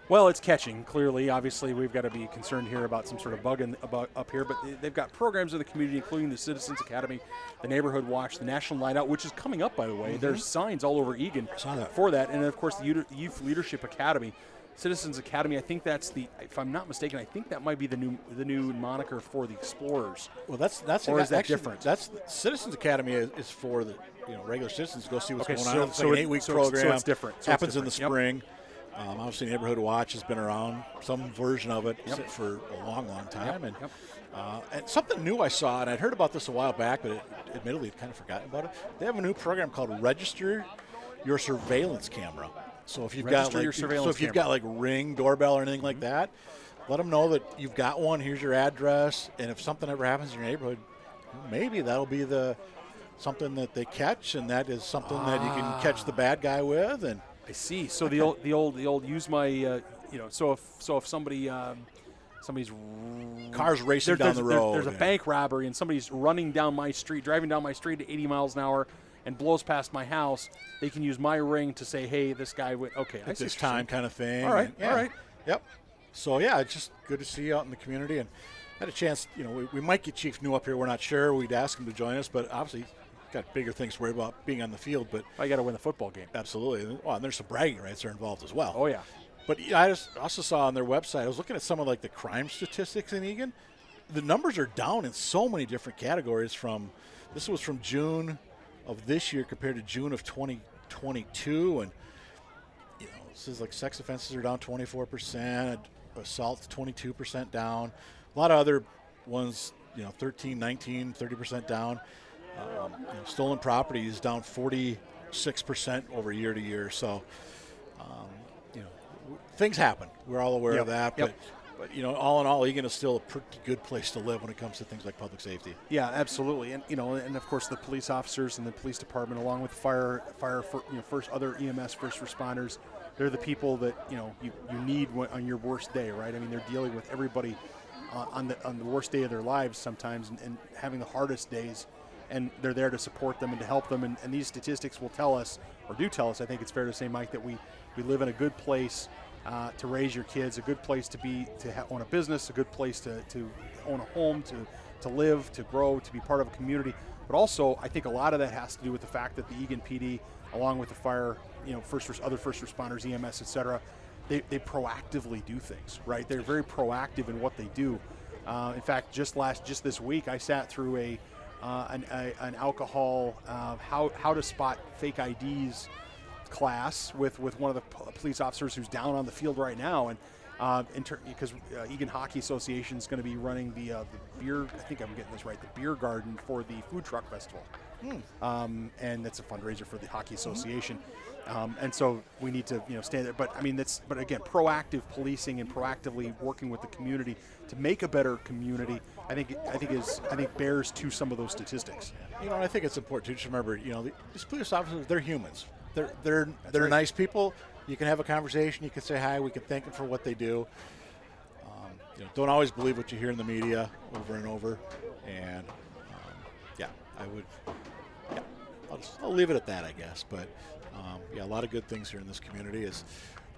Well, it's catching, clearly. Obviously, we've got to be concerned here about some sort of bug up here, but they've got programs in the community, including the Citizens Academy, the Neighborhood Watch, the National Night Out, which is coming up, by the way. There's signs all over Eagan for that, and, of course, the Youth Leadership Academy. Citizens Academy, I think that's if I'm not mistaken, I think that might be the new moniker for the Explorers. Well, that's or is that different? That's Citizens Academy is for the regular citizens to go see what's going on. It's like an 8-week program. So it's different. Happens in the spring. Obviously, Neighborhood Watch has been around, some version of it for a long, long time. And something new I saw, and I'd heard about this a while back, but admittedly I'd kind of forgotten about it. They have a new program called Register Your Surveillance Camera. So if you've got like Ring doorbell or anything like that, let them know that you've got one. Here's your address, and if something ever happens in your neighborhood, maybe that'll be something that they catch, and that is something that you can catch the bad guy with. And I see. So the old use my So if somebody's cars racing down the road, there's a bank robbery, and somebody's driving down my street at 80 miles an hour. And blows past my house, they can use my ring to say, hey, this guy went, okay, at this time kind of thing. All right, all right. Yep. So, it's just good to see you out in the community. And had a chance, we might get Chief New up here. We're not sure. We'd ask him to join us, but obviously got bigger things to worry about being on the field. But I got to win the football game. Absolutely. Well, and there's some bragging rights that are involved as well. Oh, yeah. But I just also saw on their website, I was looking at some of like the crime statistics in Eagan. The numbers are down in so many different categories this was from June of this year compared to June of 2022, and this is like sex offenses are down 24%, assaults 22% down, a lot of other ones 13, 19, 30% down. Stolen property is down 46% over year to year. So things happen, we're all aware of that, but all in all, Eagan is still a pretty good place to live when it comes to things like public safety. Yeah, absolutely, and and of course the police officers and the police department, along with fire, other EMS first responders, they're the people that you need on your worst day, right? I mean, they're dealing with everybody on the worst day of their lives sometimes, and having the hardest days, and they're there to support them and to help them. And these statistics will tell us, or do tell us, I think it's fair to say, Mike, that we live in a good place to raise your kids, a good place to own a business, a good place to own a home, to live, to grow, to be part of a community. But also, I think a lot of that has to do with the fact that the Eagan PD, along with the fire, other first responders, EMS, et cetera, they proactively do things, right? They're very proactive in what they do. In fact, just this week, I sat through an alcohol how to spot fake IDs class with one of the police officers who's down on the field right now, and because Eagan Hockey Association is going to be running the beer, I think I'm getting this right, the beer garden for the food truck festival. And that's a fundraiser for the Hockey Association. And so we need to stand there. But I mean, but again, proactive policing and proactively working with the community to make a better community, I think bears to some of those statistics. And I think it's important to just remember, these police officers, they're humans. They're right. Nice people. You can have a conversation. You can say hi. We can thank them for what they do. Don't always believe what you hear in the media over and over. And I'll leave it at that, I guess. But a lot of good things here in this community as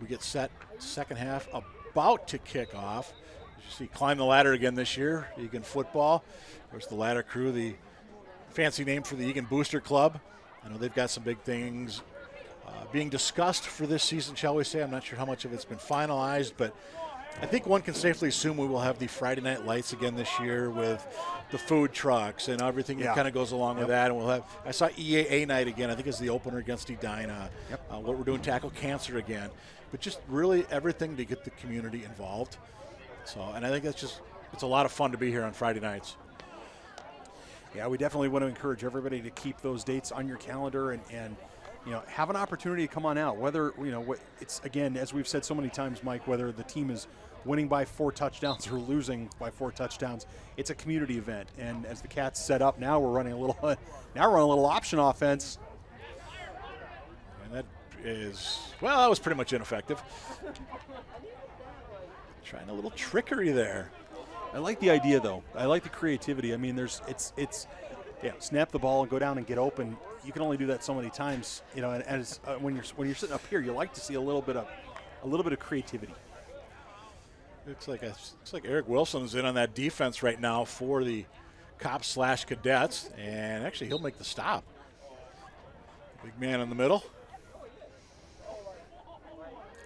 we get set. Second half about to kick off. As you see, climb the ladder again this year. Eagan Football. There's the ladder crew, the fancy name for the Eagan Booster Club. I know they've got some big things being discussed for this season, shall we say. I'm not sure how much of it's been finalized, but I think one can safely assume we will have the Friday night lights again this year with the food trucks and everything that kind of goes along with that. And we'll have, I saw EAA night again, I think it's the opener against Edina. What we're doing, Tackle Cancer again. But just really everything to get the community involved. So, and I think it's a lot of fun to be here on Friday nights. Yeah, we definitely want to encourage everybody to keep those dates on your calendar and have an opportunity to come on out. Whether, it's, again, as we've said so many times, Mike, whether the team is winning by 4 touchdowns or losing by 4 touchdowns, it's a community event. And as the Cats set up, now we're running a little option offense. And that that was pretty much ineffective. Trying a little trickery there. I like the idea, though. I like the creativity. I mean, snap the ball and go down and get open. You can only do that so many times, and as when you're sitting up here, you like to see a little bit of creativity. Looks like Eric Wilson is in on that defense right now for the Cops/Cadets, and actually he'll make the stop. Big man in the middle.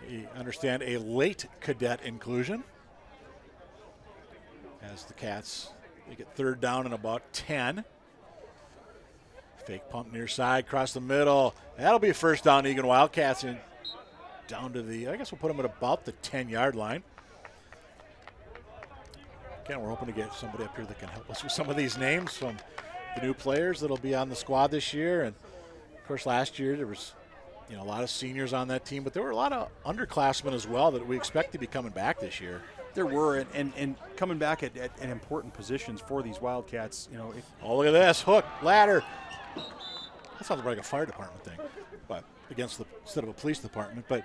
You understand a late cadet inclusion as the Cats, they get third down and about 10. Fake pump near side, across the middle. That'll be a first down, Eagan Wildcats, and down to I guess we'll put them at about the 10-yard line. Again, we're hoping to get somebody up here that can help us with some of these names from the new players that'll be on the squad this year. And, of course, last year there was a lot of seniors on that team, but there were a lot of underclassmen as well that we expect to be coming back this year. There were, and coming back at important positions for these Wildcats. Look at this, hook, ladder. That sounds like a fire department thing, but instead of a police department. But,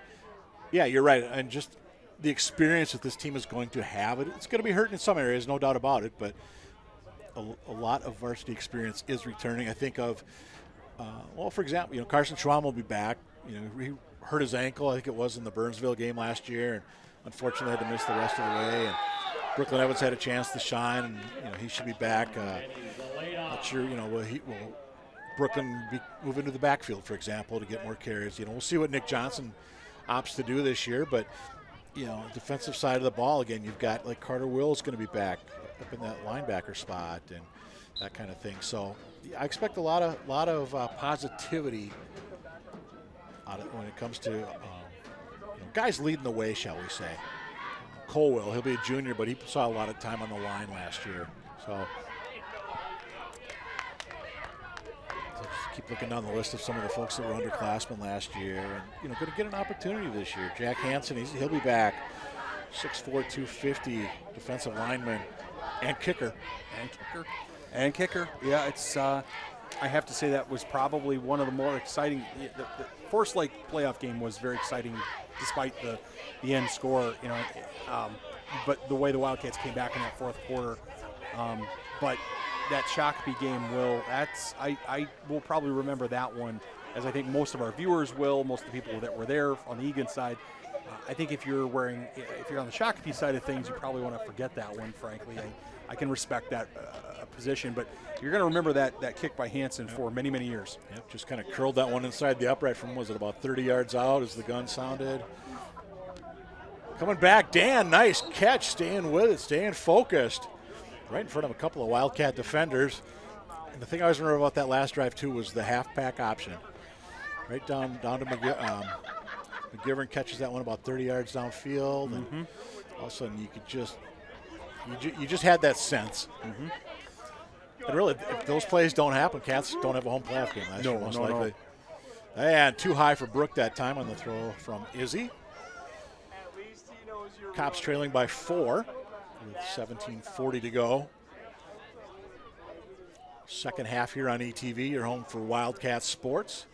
yeah, you're right, and just the experience that this team is going to have, it's going to be hurting in some areas, no doubt about it, but a lot of varsity experience is returning. I think of, for example, Carson Schwamm will be back. He hurt his ankle, I think it was in the Burnsville game last year, and unfortunately had to miss the rest of the way. And Brooklyn Evans had a chance to shine, and he should be back. Not sure, will Brooklyn move into the backfield, for example, to get more carries? We'll see what Nick Johnson opts to do this year, but defensive side of the ball, again, you've got like Carter Will's going to be back up in that linebacker spot and that kind of thing. So I expect a lot of positivity when it comes to guys leading the way, shall we say. Colwell, he'll be a junior, but he saw a lot of time on the line last year. So just keep looking down the list of some of the folks that were underclassmen last year, and going to get an opportunity this year. Jack Hansen, he'll be back. 6'4", 250 defensive lineman and kicker. And kicker. Yeah, it's I have to say that was probably one of the more exciting. The Forest Lake playoff game was very exciting, despite the end score. But the way the Wildcats came back in that fourth quarter. But that Shakopee game I will probably remember that one, as I think most of our viewers will, most of the people that were there on the Eagan side. I think if you're on the Shakopee side of things, you probably want to forget that one, frankly. I can respect that position, but you're going to remember that kick by Hansen for many, many years. Yep, just kind of curled that one inside the upright from, was it about 30 yards out as the gun sounded? Coming back, Dan, nice catch, staying with it, staying focused. Right in front of a couple of Wildcat defenders. And the thing I always remember about that last drive, too, was the halfback option. Right down to McGivern catches that one about 30 yards downfield. And all of a sudden you could you just had that sense. And really, if those plays don't happen, Cats don't have a home playoff game last year, most likely. And too high for Brooke that time on the throw from Izzy. Cops trailing by 4 with 17:40 to go. Second half here on ETV. You're home for Wildcat Sports.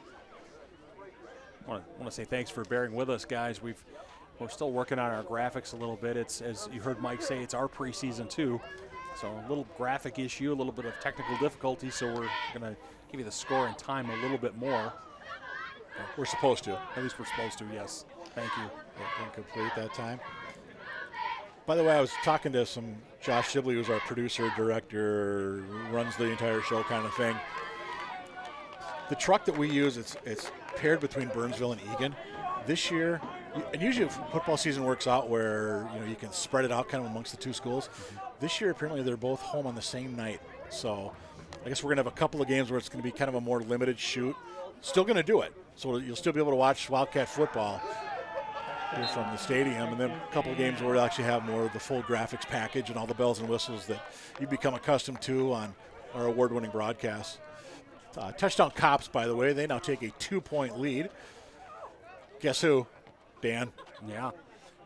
I want to say thanks for bearing with us, guys. We're still working on our graphics a little bit. It's, as you heard Mike say, it's our preseason too. So a little graphic issue, a little bit of technical difficulty. So we're going to give you the score and time a little bit more. We're supposed to. At least we're supposed to, yes. Thank you. Incomplete that time. By the way, I was talking to Josh Shibley, who's our producer, director, runs the entire show kind of thing. The truck that we use, it's paired between Burnsville and Eagan. This year, and usually if football season works out where you can spread it out kind of amongst the two schools. This year, apparently, they're both home on the same night. So I guess we're going to have a couple of games where it's going to be kind of a more limited shoot. Still going to do it. So you'll still be able to watch Wildcat football here from the stadium, and then a couple of games where we'll actually have more of the full graphics package and all the bells and whistles that you've become accustomed to on our award-winning broadcasts. Touchdown Cops, by the way, they now take a 2-point lead. Guess who? Dan.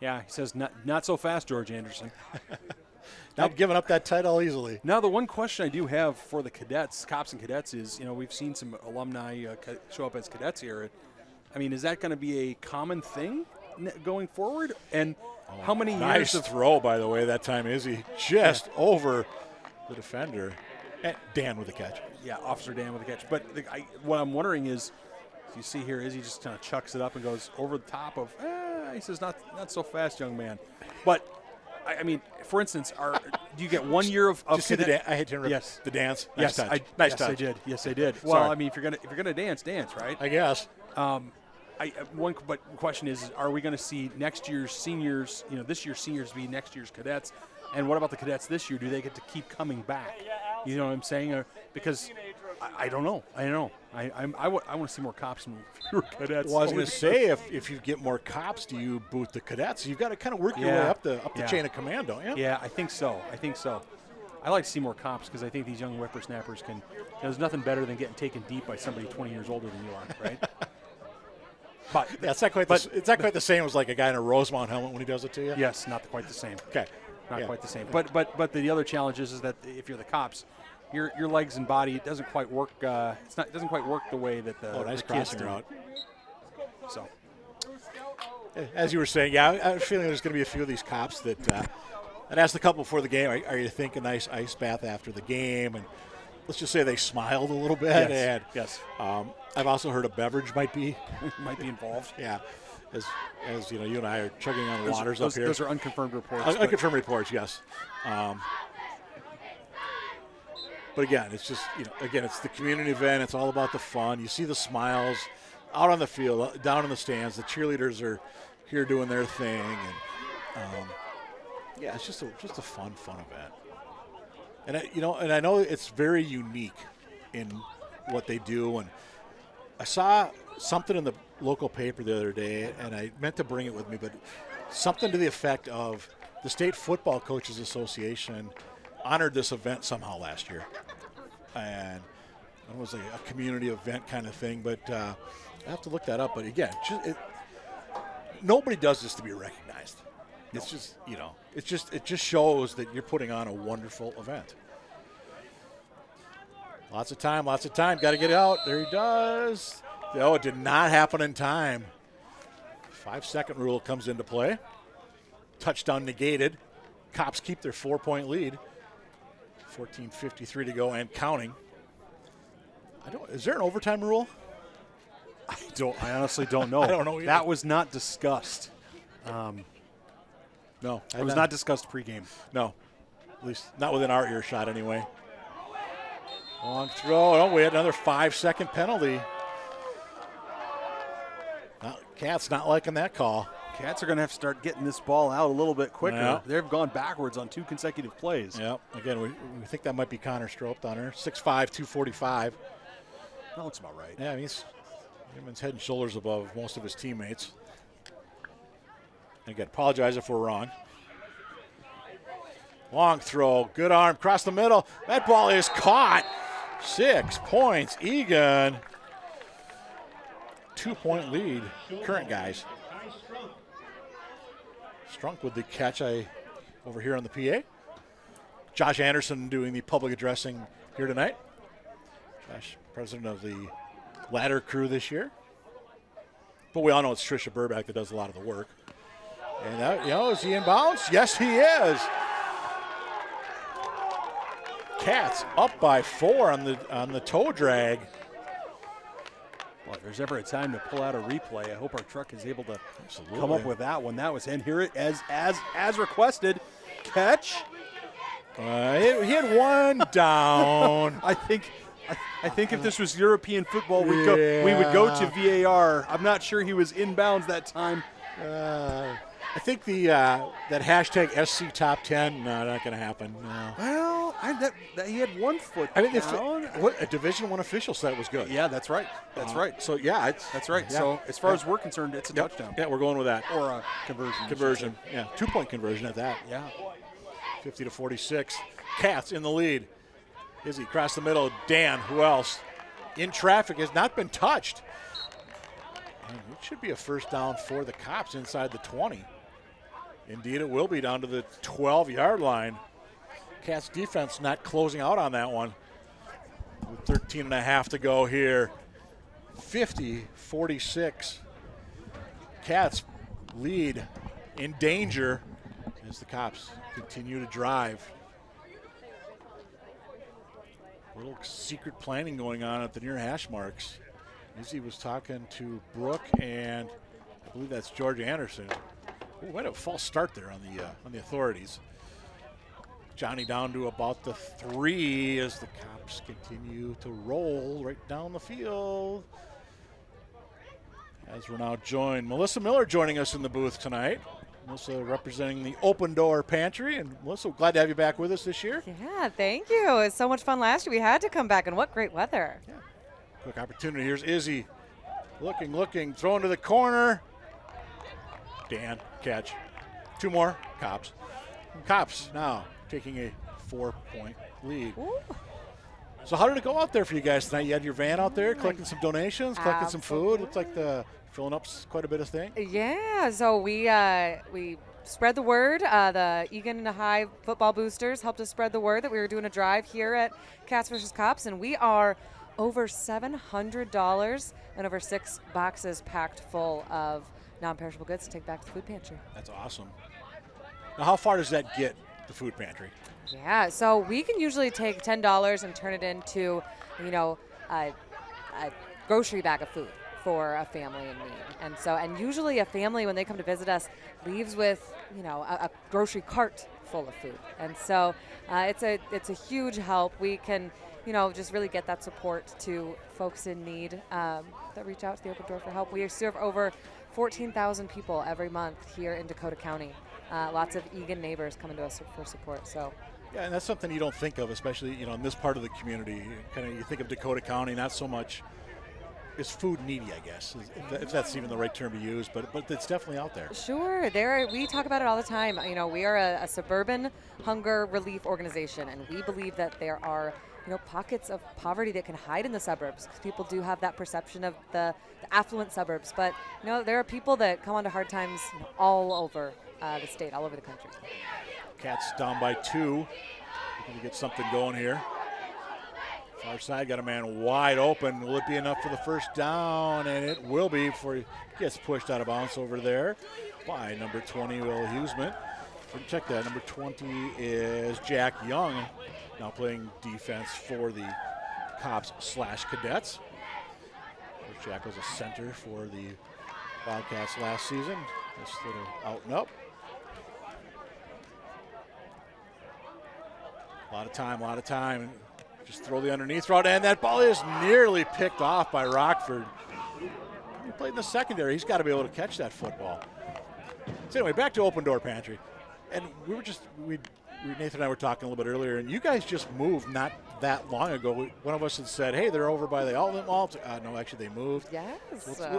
Yeah, he says not so fast, George Anderson. Not giving up that title easily. Now, the one question I do have for the cadets, Cops and cadets, is, we've seen some alumni show up as cadets here. I mean, is that going to be a common thing going forward? And how many years of throw, by the way, that time, Izzy just over the defender. And Dan with the catch. Yeah, Officer Dan with the catch. But what I'm wondering is, you see here, Izzy just kind of chucks it up and goes over the top of, he says, not so fast, young man. But, I mean, for instance, do you get 1 year of I hate to interrupt. Yes. The dance. Nice touch. Yes, I did. Yes, I did. Well, I mean, if you're gonna dance, right? I guess. One question is, are we going to see next year's seniors, this year's seniors be next year's cadets? And what about the cadets this year? Do they get to keep coming back? You know what I'm saying? Because I don't know. I want to see more cops and fewer cadets. Well, I was going to say, if you get more cops, do you boot the cadets? You've got to kind of work your way up the chain of command, don't you? Yeah, I think so. I like to see more cops because I think these young whippersnappers can. There's nothing better than getting taken deep by somebody 20 years older than you are, right? But yeah, it's not quite the same as like a guy in a Rosemount helmet when he does it to you. Yes, not quite the same. Okay, not quite the same. But the other challenge is that if you're the cops, your legs and body, it doesn't quite work. It doesn't quite work the way that the nice the kids crossing do. route. So, as you were saying, I have a feeling there's going to be a few of these cops that. I asked a couple before the game, are you thinking nice ice bath after the game? And let's just say they smiled a little bit. Yes. I've also heard a beverage might be involved. Yeah. As you know, you and I are chugging on the waters up here. Those are unconfirmed reports. Unconfirmed reports, yes. But again, it's just, it's the community event. It's all about the fun. You see the smiles out on the field, down in the stands. The cheerleaders are here doing their thing. And, it's just a fun event. And I know it's very unique in what they do. And I saw something in the local paper the other day, and I meant to bring it with me, but something to the effect of the State Football Coaches Association honored this event somehow last year. And it was like a community event kind of thing, but I have to look that up. But again, nobody does this to be recognized. It's just, it just shows that you're putting on a wonderful event. Lots of time. Got to get out. There he does. Oh, it did not happen in time. 5-second rule comes into play. Touchdown negated. Cops keep their 4-point lead. 14:53 to go and counting. Is there an overtime rule? I honestly don't know. I don't know either. That was not discussed. No. It was not discussed pregame. No. At least not within our earshot anyway. Long throw. Oh, we had another 5-second penalty. Cats not liking that call. Cats are going to have to start getting this ball out a little bit quicker. Yeah. They've gone backwards on 2 consecutive plays. Yep. Again, we think that might be Connor Strope on her. 6'5", 245. That looks about right. Yeah, I mean, he's head and shoulders above most of his teammates. Again, apologize if we're wrong. Long throw, good arm, across the middle. That ball is caught. 6 points, Eagan. 2-point lead, current guys. Strunk with the catch over here on the PA. Josh Anderson doing the public addressing here tonight. Josh, president of the ladder crew this year. But we all know it's Trisha Burback that does a lot of the work. And that, is he in bounds? Yes, he is. Cats up by 4 on the toe drag. Well, if there's ever a time to pull out a replay, I hope our truck is able to come up with that one. That was in here as requested. Catch. He had one down. I think if this was European football, we would go to VAR. I'm not sure he was inbounds that time. I think that hashtag SC Top 10, no, not going to happen. No. Well, he had 1 foot down. A Division I official said it was good. Yeah, that's right. That's right. So, yeah. That's right. Yeah. So, as far as we're concerned, it's a touchdown. Yeah, we're going with that. Or a conversion. Conversion. Yeah, 2-point conversion at that. Yeah. 50-46. Cats in the lead. Izzy across the middle. Dan, who else? In traffic, has not been touched. And it should be a first down for the Cops inside the 20. Indeed, it will be down to the 12-yard line. Cats defense not closing out on that one. With 13 and a half to go here. 50-46. Cats lead in danger as the Cops continue to drive. A little secret planning going on at the near hash marks. Izzy was talking to Brooke and I believe that's George Anderson. Ooh, what a false start there on the authorities. Johnny down to about the 3 as the Cops continue to roll right down the field. As we're now joined, Melissa Miller joining us in the booth tonight. Melissa representing the Open Door Pantry. And Melissa, glad to have you back with us this year. Yeah, thank you. It was so much fun last year. We had to come back, and what great weather. Yeah. Quick opportunity. Here's Izzy. Looking, throwing to the corner. Dan, catch. 2 more. Cops. Cops now taking a 4-point lead. Ooh. So how did it go out there for you guys tonight? You had your van out there collecting some donations, collecting some food. Looks like filling up quite a bit of thing. Yeah, so we spread the word. The Eagan High football boosters helped us spread the word that we were doing a drive here at Cats vs. Cops, and we are over $700 and over 6 boxes packed full of non-perishable goods to take back to the food pantry. That's awesome. Now, how far does that get the food pantry? Yeah, so we can usually take $10 and turn it into, a grocery bag of food for a family in need. And usually a family, when they come to visit us, leaves with, a grocery cart full of food. And so it's a huge help. We can, just really get that support to folks in need that reach out to the Open Door for help. We serve over 14,000 people every month here in Dakota County. Lots of Eagan neighbors coming to us for support. So. Yeah, and that's something you don't think of, especially in this part of the community. You think of Dakota County, not so much is food needy, I guess, if that's even the right term to use, but it's definitely out there. Sure, we talk about it all the time. We are a suburban hunger relief organization, and we believe that there are pockets of poverty that can hide in the suburbs, because people do have that perception of the affluent suburbs. But there are people that come onto hard times all over the state, all over the country. Cats down by 2. Looking to get something going here. Far side got a man wide open. Will it be enough for the first down? And it will be before he gets pushed out of bounds over there by number 20, Will Huseman. Check that. Number 20 is Jack Young, now playing defense for the Cops/Cadets. Jack was a center for the Wildcats last season. This little out and up. A lot of time. Just throw the underneath route, and that ball is nearly picked off by Rockford. He played in the secondary. He's got to be able to catch that football. So anyway, back to Open Door Pantry. And Nathan and I were talking a little bit earlier, and you guys just moved not that long ago. One of us had said, hey, they're over by the outlet mall. No, actually, they moved. Yes.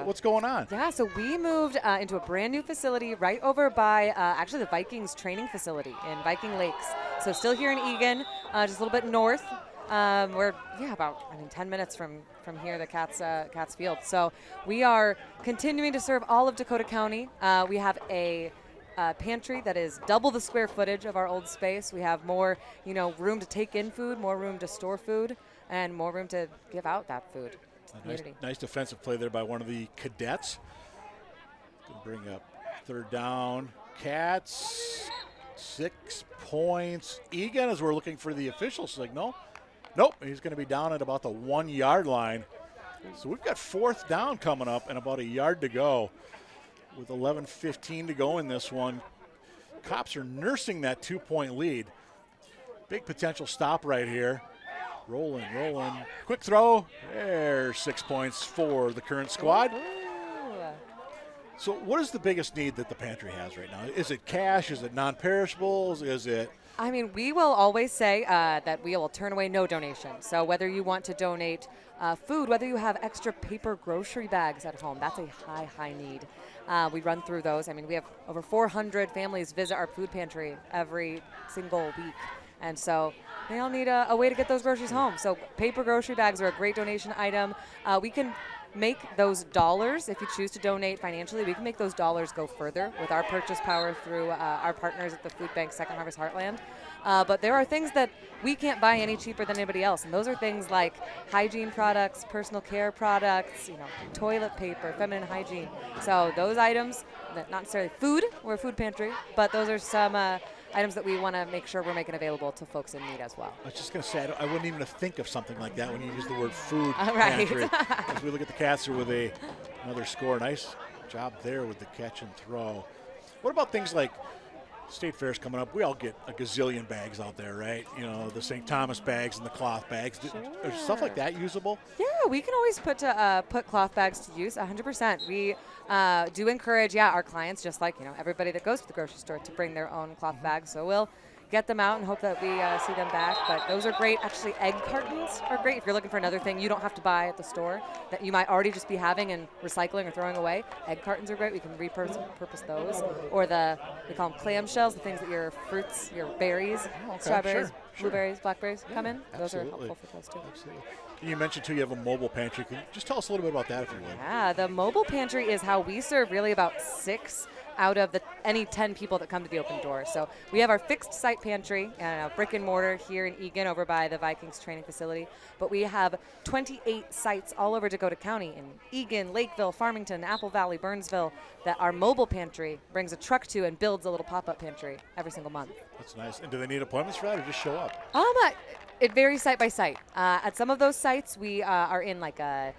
What's going on? Yeah, so we moved into a brand new facility right over by actually the Vikings training facility in Viking Lakes. So still here in Eagan, just a little bit north. We're about 10 minutes from here, the Cats Field. So we are continuing to serve all of Dakota County. We have a pantry that is double the square footage of our old space. We have more, room to take in food, more room to store food, and more room to give out that food to the community. Nice defensive play there by one of the cadets. Gonna bring up third down. Cats, 6 points. Eagan, as we're looking for the official signal. Nope, he's going to be down at about the 1 yard line. So we've got fourth down coming up and about a yard to go with 11:15 to go in this one. Cops are nursing that 2-point lead. Big potential stop right here. Rolling. Quick throw. There's 6 points for the current squad. So what is the biggest need that the pantry has right now? Is it cash? Is it non-perishables? Is it... We will always say that we will turn away no donation. So whether you want to donate food, whether you have extra paper grocery bags at home, that's a high need. We run through those. We have over 400 families visit our food pantry every single week. And so they all need a way to get those groceries home. So paper grocery bags are a great donation item. We can make those dollars, if you choose to donate financially, we can make those dollars go further with our purchase power through our partners at the Food Bank Second Harvest Heartland. But there are things that we can't buy any cheaper than anybody else, and those are things like hygiene products, personal care products, toilet paper, feminine hygiene. So those items, not necessarily food, we're a food pantry, but those are some items that we want to make sure we're making available to folks in need as well. I was just going to say, I wouldn't even think of something like that when you use the word food pantry. As we look at the Cats with another score. Nice job there with the catch and throw. What about things like State Fair's coming up? We all get a gazillion bags out there, right? The St. Thomas bags and the cloth bags. Is stuff like that usable? Yeah, we can always put cloth bags to use, 100%. We do encourage, our clients, just like everybody that goes to the grocery store, to bring their own cloth bags. So we'll get them out and hope that we see them back. But those are great. Actually, egg cartons are great. If you're looking for another thing you don't have to buy at the store that you might already just be having and recycling or throwing away, egg cartons are great. We can repurpose those. Or we call them clamshells, the things that your fruits, your berries, strawberries, blueberries, blackberries come in. Those are helpful for those too. Absolutely. You mentioned, too, you have a mobile pantry. Can you just tell us a little bit about that, if you would? Yeah, the mobile pantry is how we serve really about 6 out of any 10 people that come to the Open Door. So we have our fixed site pantry, brick and mortar here in Eagan over by the Vikings training facility. But we have 28 sites all over Dakota County in Eagan, Lakeville, Farmington, Apple Valley, Burnsville, that our mobile pantry brings a truck to and builds a little pop-up pantry every single month. That's nice. And do they need appointments for that or just show up? It varies site by site. At some of those sites, we are in like a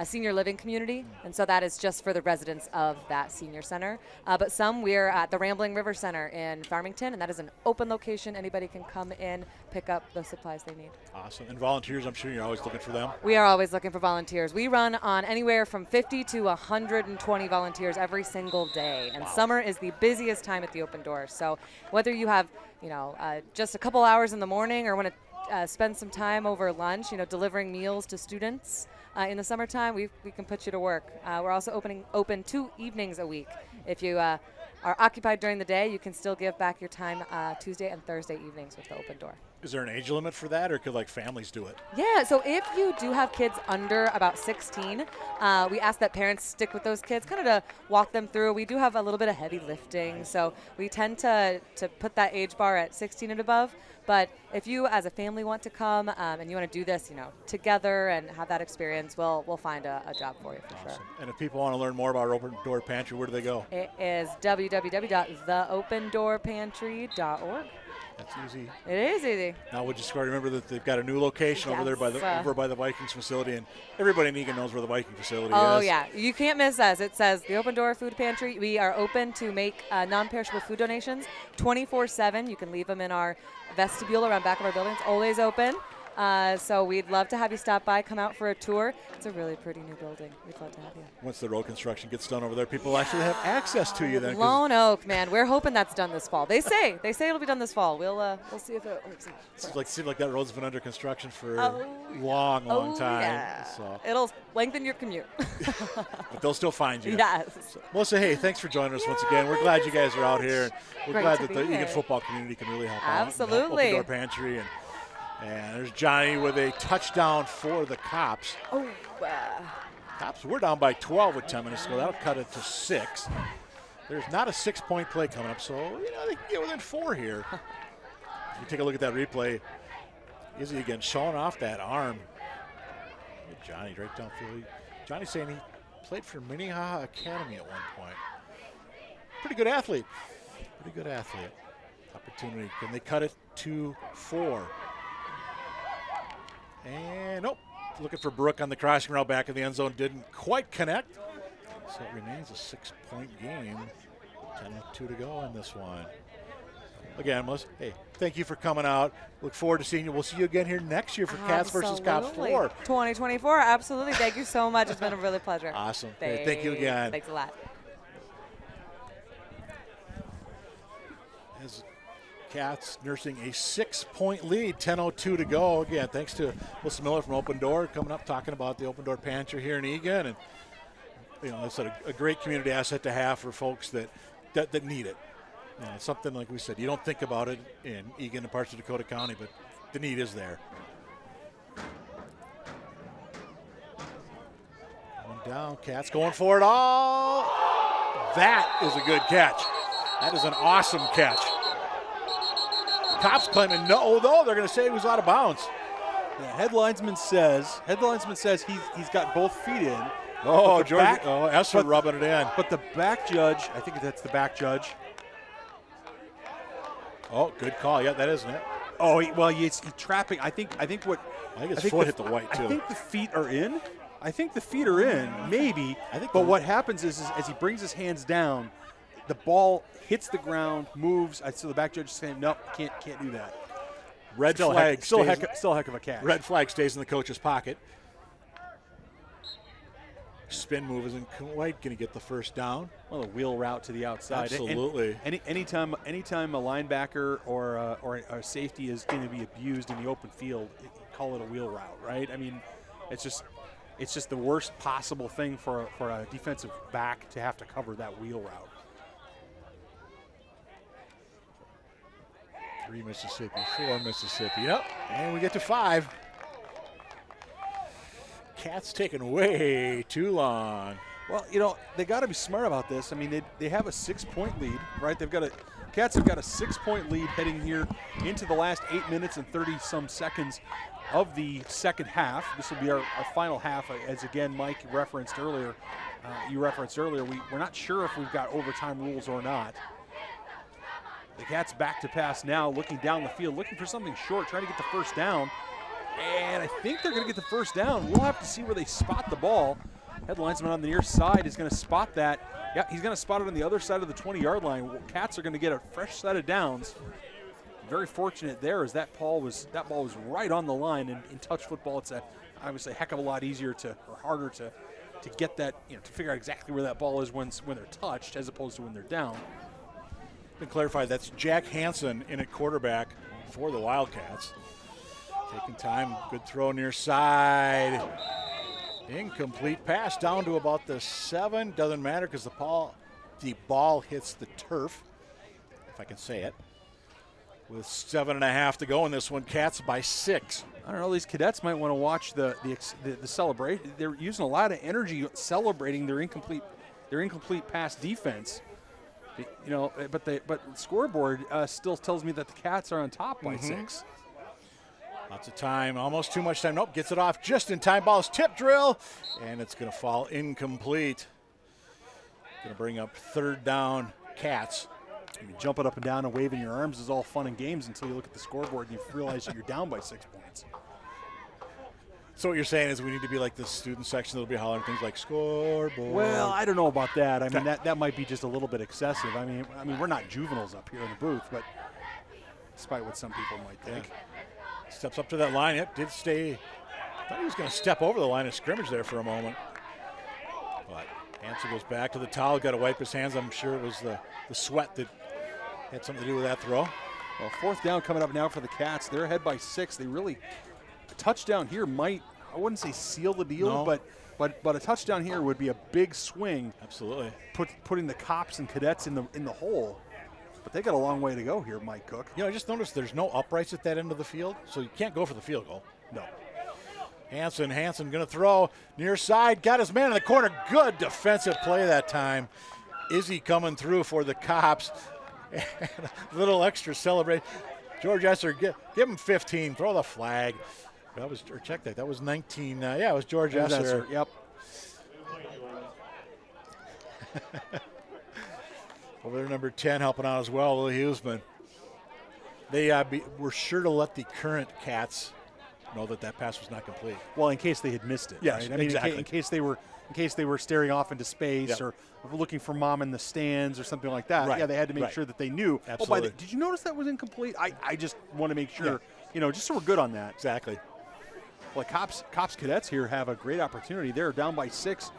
senior living community, and so that is just for the residents of that senior center. But some, we're at the Rambling River Center in Farmington, and that is an open location. Anybody can come in, pick up the supplies they need. Awesome. And volunteers, I'm sure you're always looking for them. We are always looking for volunteers. We run on anywhere from 50 to 120 volunteers every single day, and summer is the busiest time at the Open Door. So whether you have just a couple hours in the morning or want to spend some time over lunch, delivering meals to students in the summertime, we can put you to work. We're also open 2 evenings a week. If you are occupied during the day, you can still give back your time Tuesday and Thursday evenings with the Open Door. Is there an age limit for that, or could like families do it? Yeah, so if you do have kids under about 16, we ask that parents stick with those kids, kind of to walk them through. We do have a little bit of heavy lifting, so we tend to put that age bar at 16 and above. But if you as a family want to come and you want to do this, together and have that experience, we'll find a job for you for sure. And if people want to learn more about Open Door Pantry, where do they go? It is www.theopendoorpantry.org. That's easy. It is easy. Now we'll just remember that they've got a new location over there by the Vikings facility, and everybody in Eagan knows where the Viking facility is. Oh yeah, you can't miss us. It says the Open Door Food Pantry. We are open to make non-perishable food donations 24/7. You can leave them in our vestibule around back of our building. It's always open. So we'd love to have you stop by, come out for a tour. It's a really pretty new building. We'd love to have you. Once the road construction gets done over there, people actually have access to you then. Lone Oak, man. We're hoping that's done this fall. They say it'll be done this fall. We'll see if it works out. It seems like that road's been under construction for a long time. Yeah. So. It'll lengthen your commute. But they'll still find you. Yes. So, Melissa, hey, thanks for joining us once again. We're glad you guys are out here. We're Great glad to that be the here. Eagan football community can really help out. Absolutely. Open Door Pantry. And there's Johnny with a touchdown for the Cops. Oh, Cops, we're down by 12 with 10 minutes to go. That'll cut it to 6. There's not a 6-point play coming up, so they can get within 4 here. If you take a look at that replay, Izzy again showing off that arm. Johnny right downfield. Johnny's saying he played for Minnehaha Academy at one point. Pretty good athlete. Opportunity. Can they cut it to 4? And looking for Brooke on the crossing route back in the end zone. Didn't quite connect. So it remains a 6-point game. 10-2 to go in this one. Again, Melissa, hey, thank you for coming out. Look forward to seeing you. We'll see you again here next year for Cats versus Cops 4. 2024, absolutely. Thank you so much. It's been a really pleasure. Awesome. Hey, thank you again. Thanks a lot. As Cats nursing a 6-point lead, 10:02 to go. Again, thanks to Melissa Miller from Open Door coming up talking about the Open Door Pantry here in Eagan. And, it's a great community asset to have for folks that need it. Something like we said, you don't think about it in Eagan and parts of Dakota County, but the need is there. Going down, Cats going for it all. That is a good catch. That is an awesome catch. Cops claiming no, though they're going to say he was out of bounds. Yeah, headlinesman says he's got both feet in. Oh, George. Esther rubbing it in. But the back judge, I think that's the back judge. Oh, good call. Yeah, that isn't it. Oh, he's trapping. I think his foot hit the white too. I think the feet are in. Maybe. But what happens is as he brings his hands down, the ball hits the ground, moves. So the back judge is saying, nope, can't do that. Red flag. Still a heck of a catch. Red flag stays in the coach's pocket. Spin move isn't quite going to get the first down. Well, a wheel route to the outside. Absolutely. And anytime a linebacker or a safety is going to be abused in the open field, call it a wheel route, right? I mean, it's just the worst possible thing for a defensive back to have to cover that wheel route. 3 Mississippi, 4 Mississippi. Yep, and we get to 5. Cats taking way too long. Well, they got to be smart about this. I mean, they have a 6-point lead, right? Cats have got a 6-point lead heading here into the last 8 minutes and 30-some seconds of the second half. This will be our final half, as again Mike referenced earlier. We're not sure if we've got overtime rules or not. The Cats back to pass now, looking down the field, looking for something short, trying to get the first down. And I think they're going to get the first down. We'll have to see where they spot the ball. Headlinesman on the near side is going to spot that. Yeah, he's going to spot it on the other side of the 20-yard line. Cats are going to get a fresh set of downs. Very fortunate there, as that ball was right on the line. And in touch football, it's obviously a heck of a lot easier or harder to get that, to figure out exactly where that ball is when they're touched as opposed to when they're down. To clarify, that's Jack Hansen in at quarterback for the Wildcats. Taking time, good throw near side. Incomplete pass down to about the 7. Doesn't matter because the ball hits the turf, if I can say it. with 7.5 to go in this one. Cats by 6. I don't know. These cadets might want to watch the celebration. They're using a lot of energy celebrating their incomplete pass defense. But the scoreboard still tells me that the Cats are on top by 6. Lots of time, almost too much time. Nope, gets it off just in time. Ball's tip drill, and it's going to fall incomplete. Going to bring up 3rd down, Cats. I mean, jumping up and down and waving your arms is all fun and games until you look at the scoreboard and you realize that you're down by 6 points. So what you're saying is we need to be like the student section that'll be hollering things like scoreboard. Well, I don't know about that. I mean, that might be just a little bit excessive. I mean, we're not juveniles up here in the booth, but despite what some people might think. Yeah. Steps up to that line. Yep, did stay. I thought he was going to step over the line of scrimmage there for a moment. But Hansen goes back to the towel. Got to wipe his hands. I'm sure it was the sweat that had something to do with that throw. Well, 4th down coming up now for the Cats. They're ahead by 6. They really, a touchdown here might, I wouldn't say seal the deal, no. but a touchdown here would be a big swing. Absolutely. Putting the Cops and Cadets in the hole. But they got a long way to go here, Mike Cook. I just noticed there's no uprights at that end of the field, so you can't go for the field goal. No. Hansen going to throw near side. Got his man in the corner. Good defensive play that time. Izzy coming through for the Cops. A little extra celebrate. George Esser, give him 15. Throw the flag. That was, or check that. That was 19. Yeah, it was George Esser. Yep. Over there, number 10 helping out as well, Lily Huseman. They were sure to let the current Cats know that pass was not complete. Well, in case they had missed it. Yes, right? I mean, exactly. In case they were staring off into space or looking for mom in the stands or something like that. Right. Yeah, they had to make sure that they knew. Absolutely. Did you notice that was incomplete? I just want to make sure, just so we're good on that. Exactly. Well, Cops Cadets here have a great opportunity. They're down by 6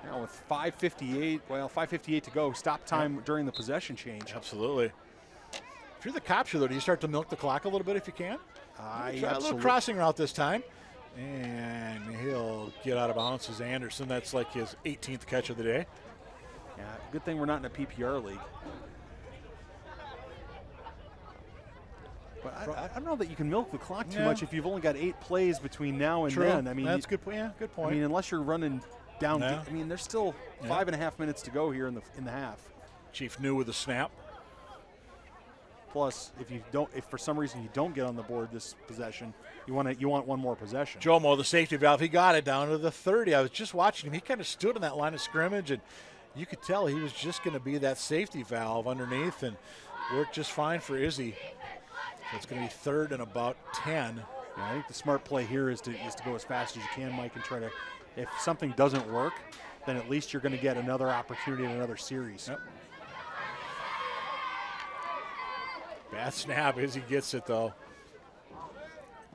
now with 5:58 to go. Stop time during the possession change. Absolutely. If you're the Cops here, though, do you start to milk the clock a little bit if you can? Try a little crossing route this time. And he'll get out of bounds as Anderson. That's like his 18th catch of the day. Yeah, good thing we're not in a PPR league. But I don't know that you can milk the clock too much if you've only got 8 plays between now and then. I mean, that's good. Yeah, good point. I mean, unless you're running down. Yeah. I mean, there's still 5.5 minutes to go here in the half. Chief New with the snap. Plus, if for some reason you don't get on the board this possession, you want one more possession. Jomo, the safety valve, he got it down to the 30. I was just watching him. He kind of stood in that line of scrimmage, and you could tell he was just going to be that safety valve underneath, and worked just fine for Izzy. So it's going to be 3rd and about 10. Yeah, I think the smart play here is to go as fast as you can, Mike, and try to. If something doesn't work, then at least you're going to get another opportunity in another series. Yep. Bad snap. Izzy gets it, though.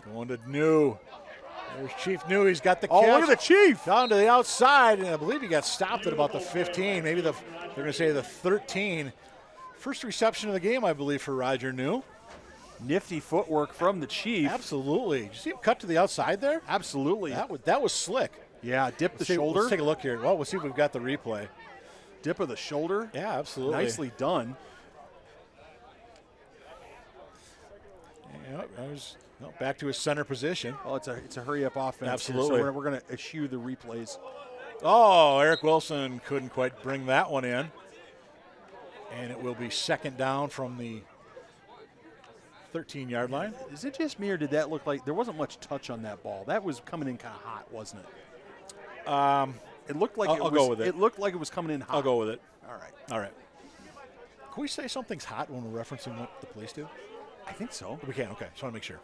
Going to New. There's Chief New. He's got the catch. Oh, look at the Chief. Down to the outside, and I believe he got stopped at about the 15. Maybe they're going to say the 13. First reception of the game, I believe, for Roger New. Nifty footwork from the Chief. Absolutely. Did you see him cut to the outside there? Absolutely. That was slick. Yeah, dip the shoulder. Let's take a look here. Well, we'll see if we've got the replay. Dip of the shoulder. Yeah, absolutely. Nicely done. Yeah, back to his center position. Well, it's a hurry-up offense. Absolutely. Here, so we're going to eschew the replays. Oh, Eric Wilson couldn't quite bring that one in. And it will be 2nd down from the 13-yard line. Is it just me, or did that look like there wasn't much touch on that ball? That was coming in kind of hot, wasn't it? It looked like I'll go with it. It looked like it was coming in hot. I'll go with it. All right. Can we say something's hot when we're referencing what the police do? I think so. We can. Okay. Just want to make sure.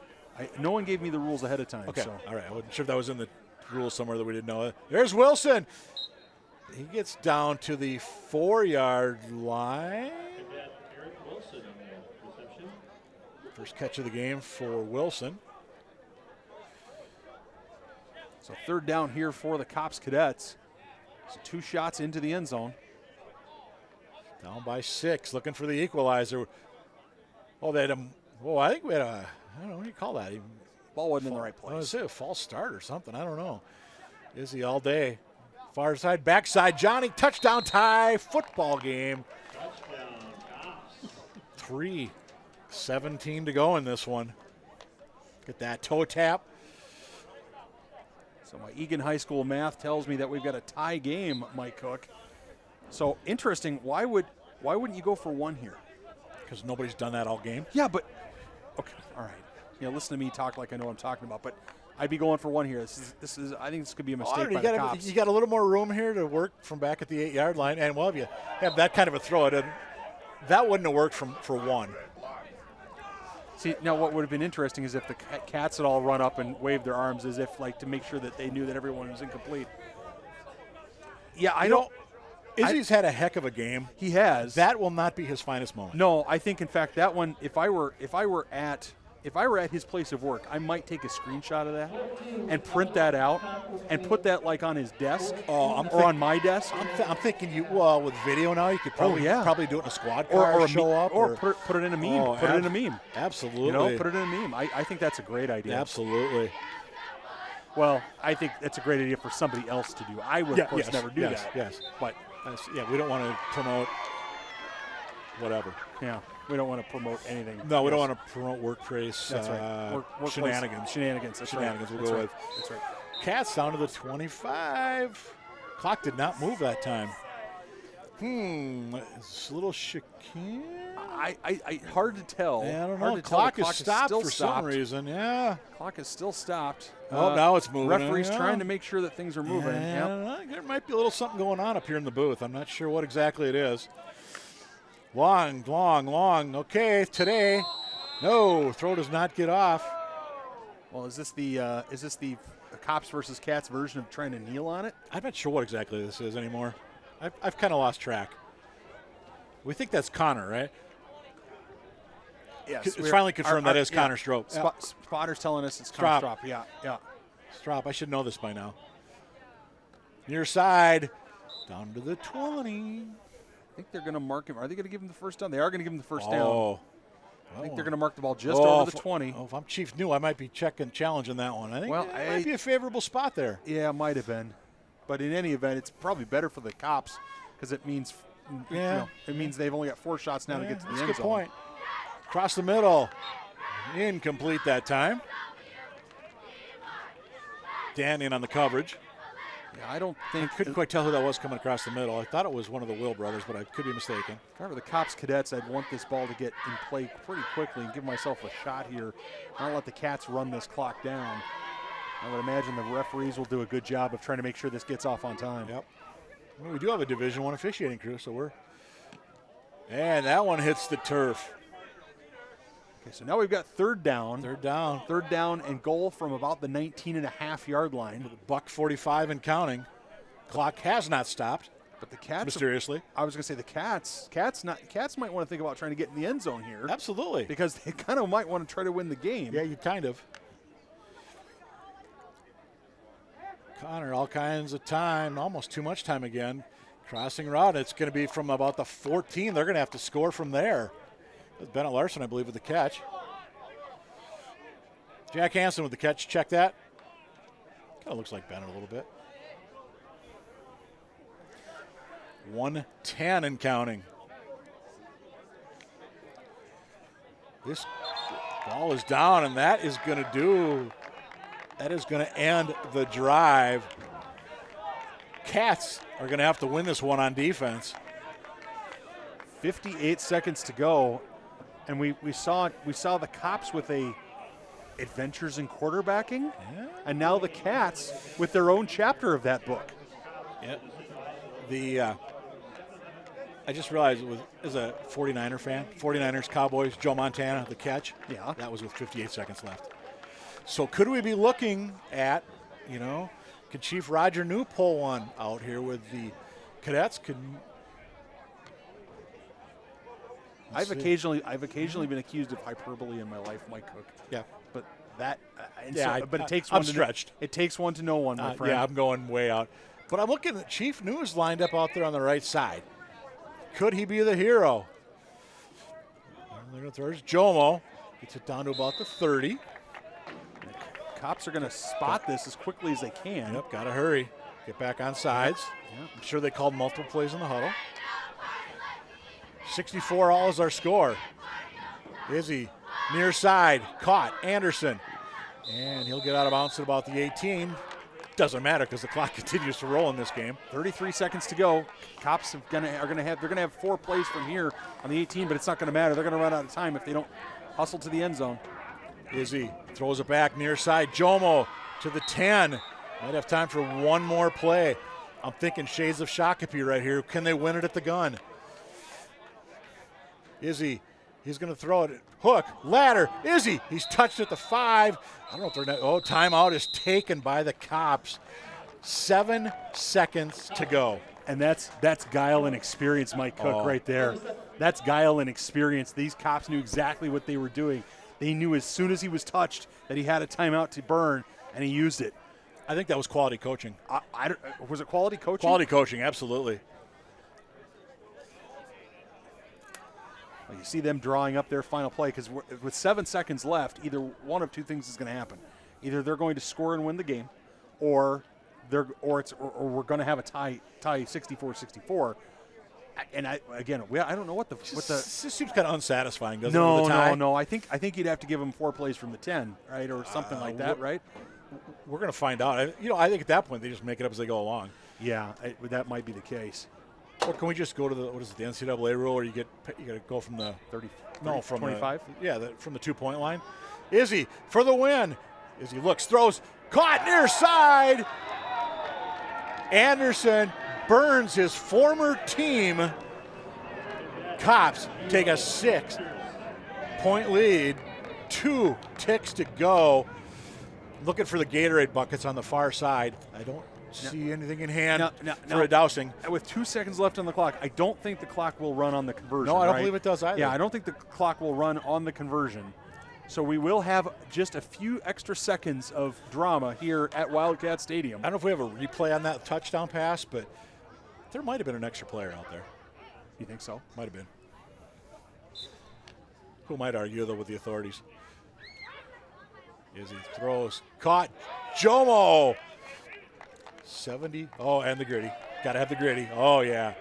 No one gave me the rules ahead of time. Okay. So. All right. I wasn't sure if that was in the rules somewhere that we didn't know. There's Wilson. He gets down to the 4-yard line. First catch of the game for Wilson. So 3rd down here for the Cops Cadets. So 2 shots into the end zone. Down by 6, looking for the equalizer. Oh, they had a. Well, I think we had a. I don't know what do you call that. Ball wasn't in the right I was place. say a false start or something. I don't know. Izzy all day. Far side, backside. Johnny, touchdown tie. Football game. 3 17 to go in this one. Get that toe tap. So my Eagan High School math tells me that we've got a tie game, Mike Cook. So interesting. Why wouldn't you go for one here? Because nobody's done that all game. Yeah, but okay, all right. Listen to me talk like I know what I'm talking about, but I'd be going for one here. This is. I think this could be a mistake by the Cops. You got a little more room here to work from back at the 8-yard line, and well, if you have that kind of a throw, that wouldn't have worked for one. See, now what would have been interesting is if the Cats had all run up and waved their arms as if like to make sure that they knew that everyone was incomplete. Yeah, I don't. Izzy's had a heck of a game. He has. That will not be his finest moment. No, I think in fact that one, if I were at his place of work, I might take a screenshot of that and print that out and put that like on his desk or on my desk. I'm thinking with video now, you could probably do it in a squad car or show up. Or put it in a meme. Put it in a meme. Absolutely. Put it in a meme. I think that's a great idea. Absolutely. Well, I think that's a great idea for somebody else to do. I would, of course, never do that. Yes. But we don't want to promote whatever. Yeah. We don't want to promote anything. No, we don't want to promote workplace shenanigans. Shenanigans. That's shenanigans. Right. We'll go with. That's right. Cats down to the 25. Clock did not move that time. It's a little chicane. I hard to tell. Yeah, I don't know. Clock is stopped for some reason. Yeah. Clock is still stopped. Now it's moving. Referee's trying to make sure that things are moving. Yeah, there might be a little something going on up here in the booth. I'm not sure what exactly it is. Long. Okay, today, no, throw does not get off. Well, is this the Cops versus Cats version of trying to kneel on it? I'm not sure what exactly this is anymore. I've kind of lost track. We think that's Connor, right? Yes. It's finally confirmed that is Connor Stroop. Spotter's telling us it's Connor Stroop. Yeah. Stroop, I should know this by now. Near side, down to the 20. I think they're going to mark him. Are they going to give him the first down? They are going to give him the first down. I think they're going to mark the ball just over the 20. If I'm Chief New, I might be challenging that one. I think it might be a favorable spot there. Yeah, it might have been. But in any event, it's probably better for the Cops because it means it means they've only got 4 shots now to get to the end zone. That's a good point. Across the middle. Incomplete that time. Dan in on the coverage. Yeah, I don't think. I couldn't quite tell who that was coming across the middle. I thought it was one of the Will brothers, but I could be mistaken. If I were the Cops Cadets, I'd want this ball to get in play pretty quickly and give myself a shot here. Not let the Cats run this clock down. I would imagine the referees will do a good job of trying to make sure this gets off on time. Yep. Well, we do have a Division I officiating crew, so we're. And that one hits the turf. Okay, so now we've got third down. Third down and goal from about the 19.5-yard line. With $1:45 and counting. Clock has not stopped. But the Cats mysteriously. I was going to say the Cats might want to think about trying to get in the end zone here. Absolutely. Because they kind of might want to try to win the game. Yeah, you kind of. Connor, all kinds of time, almost too much time again. Crossing route, it's going to be from about the 14. They're going to have to score from there. Bennett Larson, I believe, with the catch. Jack Hansen with the catch. Check that. Kind of looks like Bennett a little bit. 1:10 and counting. This ball is down, and that is going to end the drive. Cats are going to have to win this one on defense. 58 seconds to go. And we saw the Cops with a Adventures in Quarterbacking, and now the Cats with their own chapter of that book. Yeah. I just realized as a 49er fan, 49ers, Cowboys, Joe Montana, the catch. Yeah. That was with 58 seconds left. So could we be looking at, could Chief Roger New pull one out here with the Cadets? I've occasionally been accused of hyperbole in my life, Mike Cook. Yeah, but that. But it takes I'm one. Stretched. It takes one to know one, my friend. Yeah, I'm going way out. But I'm looking at Chief New is lined up out there on the right side. Could he be the hero? There's Jomo. Gets it down to about the 30. Cops are going to spot this as quickly as they can. Yep, got to hurry. Get back on sides. Yep. I'm sure they called multiple plays in the huddle. 64 all is our score. Izzy, near side, caught, Anderson. And he'll get out of bounds at about the 18. Doesn't matter because the clock continues to roll in this game. 33 seconds to go. Cops are gonna have 4 plays from here on the 18, but it's not gonna matter. They're gonna run out of time if they don't hustle to the end zone. Izzy throws it back near side. Jomo to the 10. Might have time for one more play. I'm thinking shades of Shakopee right here. Can they win it at the gun? Izzy, he's going to throw it. Hook, ladder, Izzy. He's touched at the 5. I don't know if they're not. Oh, timeout is taken by the Cops. 7 seconds to go. And that's guile and experience, Mike Cook, right there. That's guile and experience. These Cops knew exactly what they were doing. They knew as soon as he was touched that he had a timeout to burn, and he used it. I think that was quality coaching. Was it quality coaching? Quality coaching, absolutely. Well, you see them drawing up their final play because with 7 seconds left, either one of two things is going to happen. Either they're going to score and win the game, or we're going to have a tie 64-64. And I don't know what the This seems kind of unsatisfying, doesn't it? With the tie? No. I think you'd have to give them 4 plays from the 10, right, or something like that, right? We're going to find out. I think at that point they just make it up as they go along. Yeah, that might be the case. Or can we just go to the NCAA rule, or you got to go from the 25? From the 2-point line. Izzy for the win. Izzy looks, throws, caught near side. Anderson burns his former team. Cops take a 6-point lead. 2 ticks to go. Looking for the Gatorade buckets on the far side. I don't see anything in hand for a dousing. With 2 seconds left on the clock, I don't think the clock will run on the conversion. No, I don't believe it does either. Yeah, I don't think the clock will run on the conversion. So we will have just a few extra seconds of drama here at Wildcat Stadium. I don't know if we have a replay on that touchdown pass, but there might have been an extra player out there. You think so? Might have been. Who might argue, though, with the authorities? Izzy throws. Caught. Jomo. 70. Oh, and the gritty. Got to have the gritty. Oh, yeah.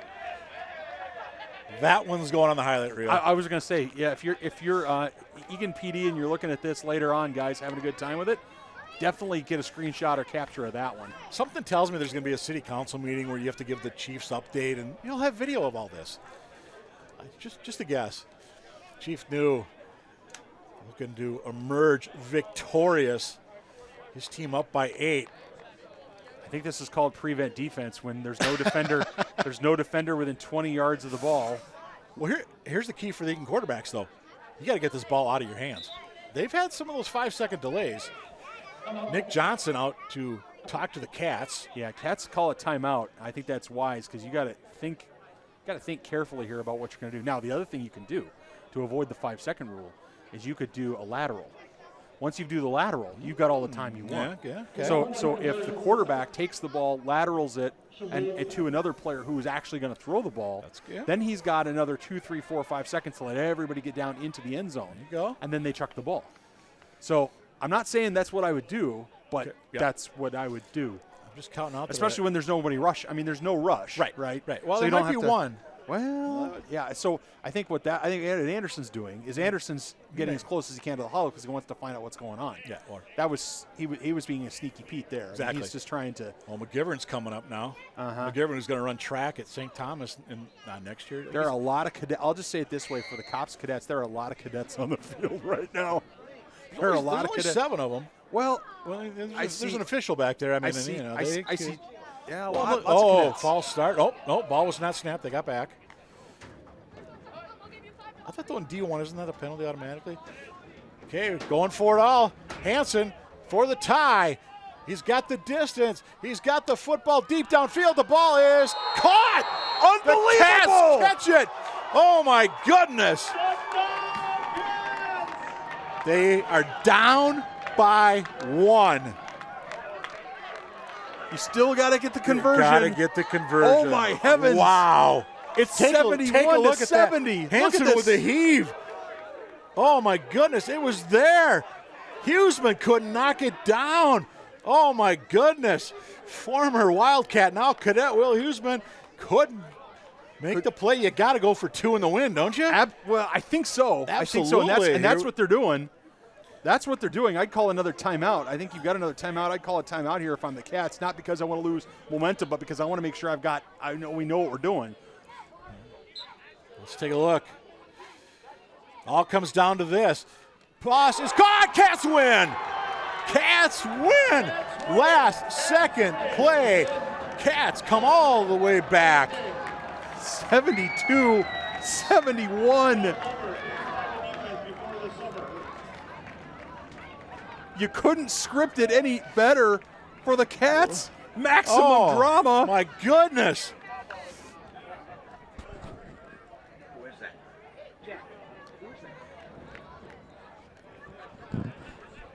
That one's going on the highlight reel. I was going to say, yeah, if you're Eagan PD and you're looking at this later on, guys, having a good time with it, definitely get a screenshot or capture of that one. Something tells me there's going to be a city council meeting where you have to give the Chiefs update, and you'll have video of all this. Just a guess. Chief New looking to emerge victorious. His team up by 8. I think this is called prevent defense when there's no defender. There's no defender within 20 yards of the ball. Well, here's the key for the Eagan quarterbacks, though. You got to get this ball out of your hands. They've had some of those 5-second delays. Nick Johnson out to talk to the Cats. Yeah, Cats call a timeout. I think that's wise because you got to think carefully here about what you're going to do. Now, the other thing you can do to avoid the 5-second rule is you could do a lateral. Once you do the lateral, you've got all the time you want. Yeah, okay. So if the quarterback takes the ball, laterals it, and to another player who is actually going to throw the ball, then he's got another 2, 3, 4, 5 seconds to let everybody get down into the end zone. There you go. And then they chuck the ball. So I'm not saying that's what I would do, but that's what I would do. I'm just counting out. Especially when there's nobody rush. I mean, there's no rush. Right. Well, so there might be one. Well, yeah. So I think what Anderson's doing is Anderson's getting as close as he can to the hollow because he wants to find out what's going on. Yeah. He was being a sneaky Pete there. Exactly. I mean, he's just trying to. Well, McGivern's coming up now. McGivern is going to run track at St. Thomas next year. There are a lot of cadets. I'll just say it this way: for the Cops cadets, there are a lot of cadets on the field right now. There are a lot of cadets. 7 of them. Well, there's an official back there. I see. Yeah. False start. Oh, no, ball was not snapped. They got back. I thought the one D1, isn't that a penalty automatically? Okay, going for it all. Hansen for the tie. He's got the distance. He's got the football deep downfield. The ball is caught. Unbelievable. The Cats catch it. Oh, my goodness. They are down by 1. You still got to get the conversion. Got to get the conversion. Oh, my heavens. Wow. It's Take 71 a look to at 70. That. Hansen with a heave. Oh, my goodness. It was there. Huseman couldn't knock it down. Oh, my goodness. Former Wildcat, now Cadet Will Huseman couldn't Make the play. You got to go for 2 in the win, don't you? Well, I think so. I think so, and that's what they're doing. That's what they're doing. I'd call another timeout. I think you've got another timeout. I'd call a timeout here if I'm the Cats, not because I want to lose momentum, but because I want to make sure we know what we're doing. Let's take a look. All comes down to this. Pass is caught. Cats win. Cats win. Last second play. Cats come all the way back. 72-71. You couldn't script it any better for the Cats. Maximum drama. My goodness.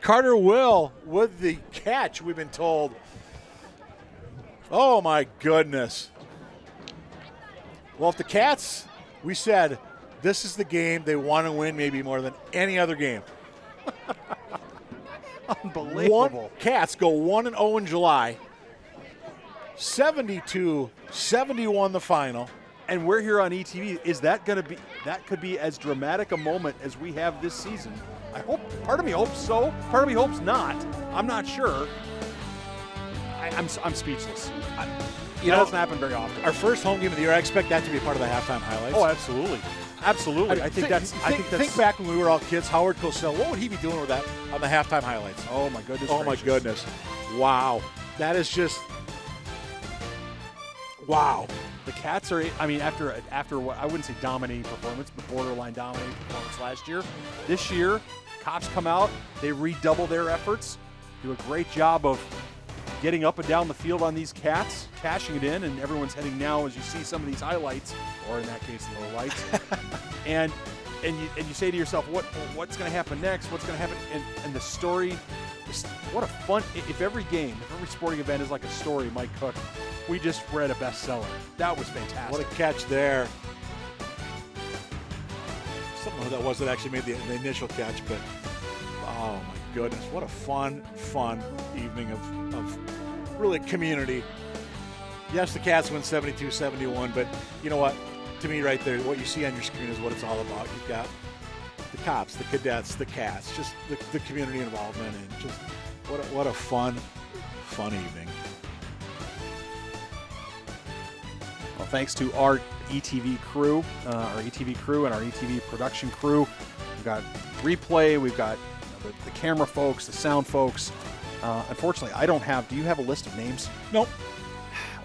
Carter Will with the catch, we've been told. Oh, my goodness. Well, if the Cats, we said, this is the game they want to win maybe more than any other game. Unbelievable. Cats go 1-0 in July. 72-71 the final. And we're here on ETV. Is that going to be, that could be as dramatic a moment as we have this season. I hope, part of me hopes so, part of me hopes not. I'm not sure. I'm speechless. That doesn't happen very often. Our first home game of the year, I expect that to be part of the halftime highlights. Oh, absolutely. Absolutely. I think that's. Think back when we were all kids, Howard Cosell, what would he be doing with that on the halftime highlights? Oh, my goodness. Oh, gracious. my goodness. Wow. That is just, wow. The Cats are, I mean, after what I wouldn't say dominating performance, but borderline dominating performance last year. This year, Cops come out, they redouble their efforts, do a great job of getting up and down the field on these Cats, cashing it in, and everyone's heading now as you see some of these highlights, or in that case, low lights, and you say to yourself, what's going to happen next? What's going to happen? And the story, what a fun! If every sporting event is like a story, Mike Cook, we just read a bestseller. That was fantastic. What a catch there. Someone that wasn't actually made the initial catch, but oh my goodness, what a fun evening of really community. Yes, the Cats win 72-71, but you know what? To me right there, what you see on your screen is what it's all about. You've got the Cops, the Cadets, the Cats, just the community involvement, and just what a fun evening. Well, thanks to our ETV crew, and our ETV production crew. We've got replay, we've got the camera folks, the sound folks. Unfortunately, I don't have. Do you have a list of names? Nope.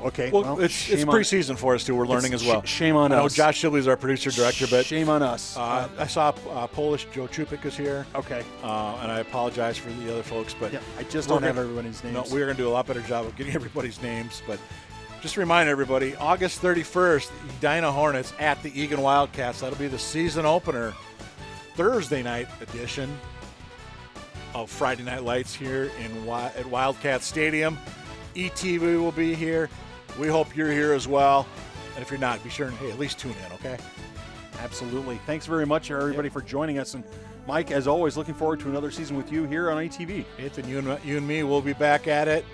Okay. Well, it's preseason for us too. We're learning as well. Shame on us. I know Josh Shibley's our producer director, but shame on us. I saw Polish Joe Chupik is here. Okay. And I apologize for the other folks, but yeah, I just don't have everybody's names. No, we're going to do a lot better job of getting everybody's names, but. Just remind everybody, August 31st, Edina Hornets at the Eagan Wildcats. That'll be the season opener. Thursday night edition of Friday Night Lights here at Wildcat Stadium. ETV will be here. We hope you're here as well. And if you're not, be sure and at least tune in, okay? Absolutely. Thanks very much, everybody, for joining us. And Mike, as always, looking forward to another season with you here on ETV. Ethan, you and me will be back at it.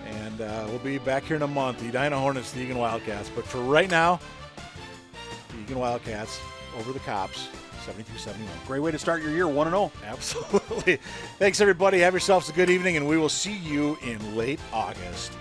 And we'll be back here in a month. The Edina Hornets, the Eagan Wildcats. But for right now, the Eagan Wildcats over the Cops, 72-71. Great way to start your year, 1-0. Absolutely. Thanks, everybody. Have yourselves a good evening, and we will see you in late August.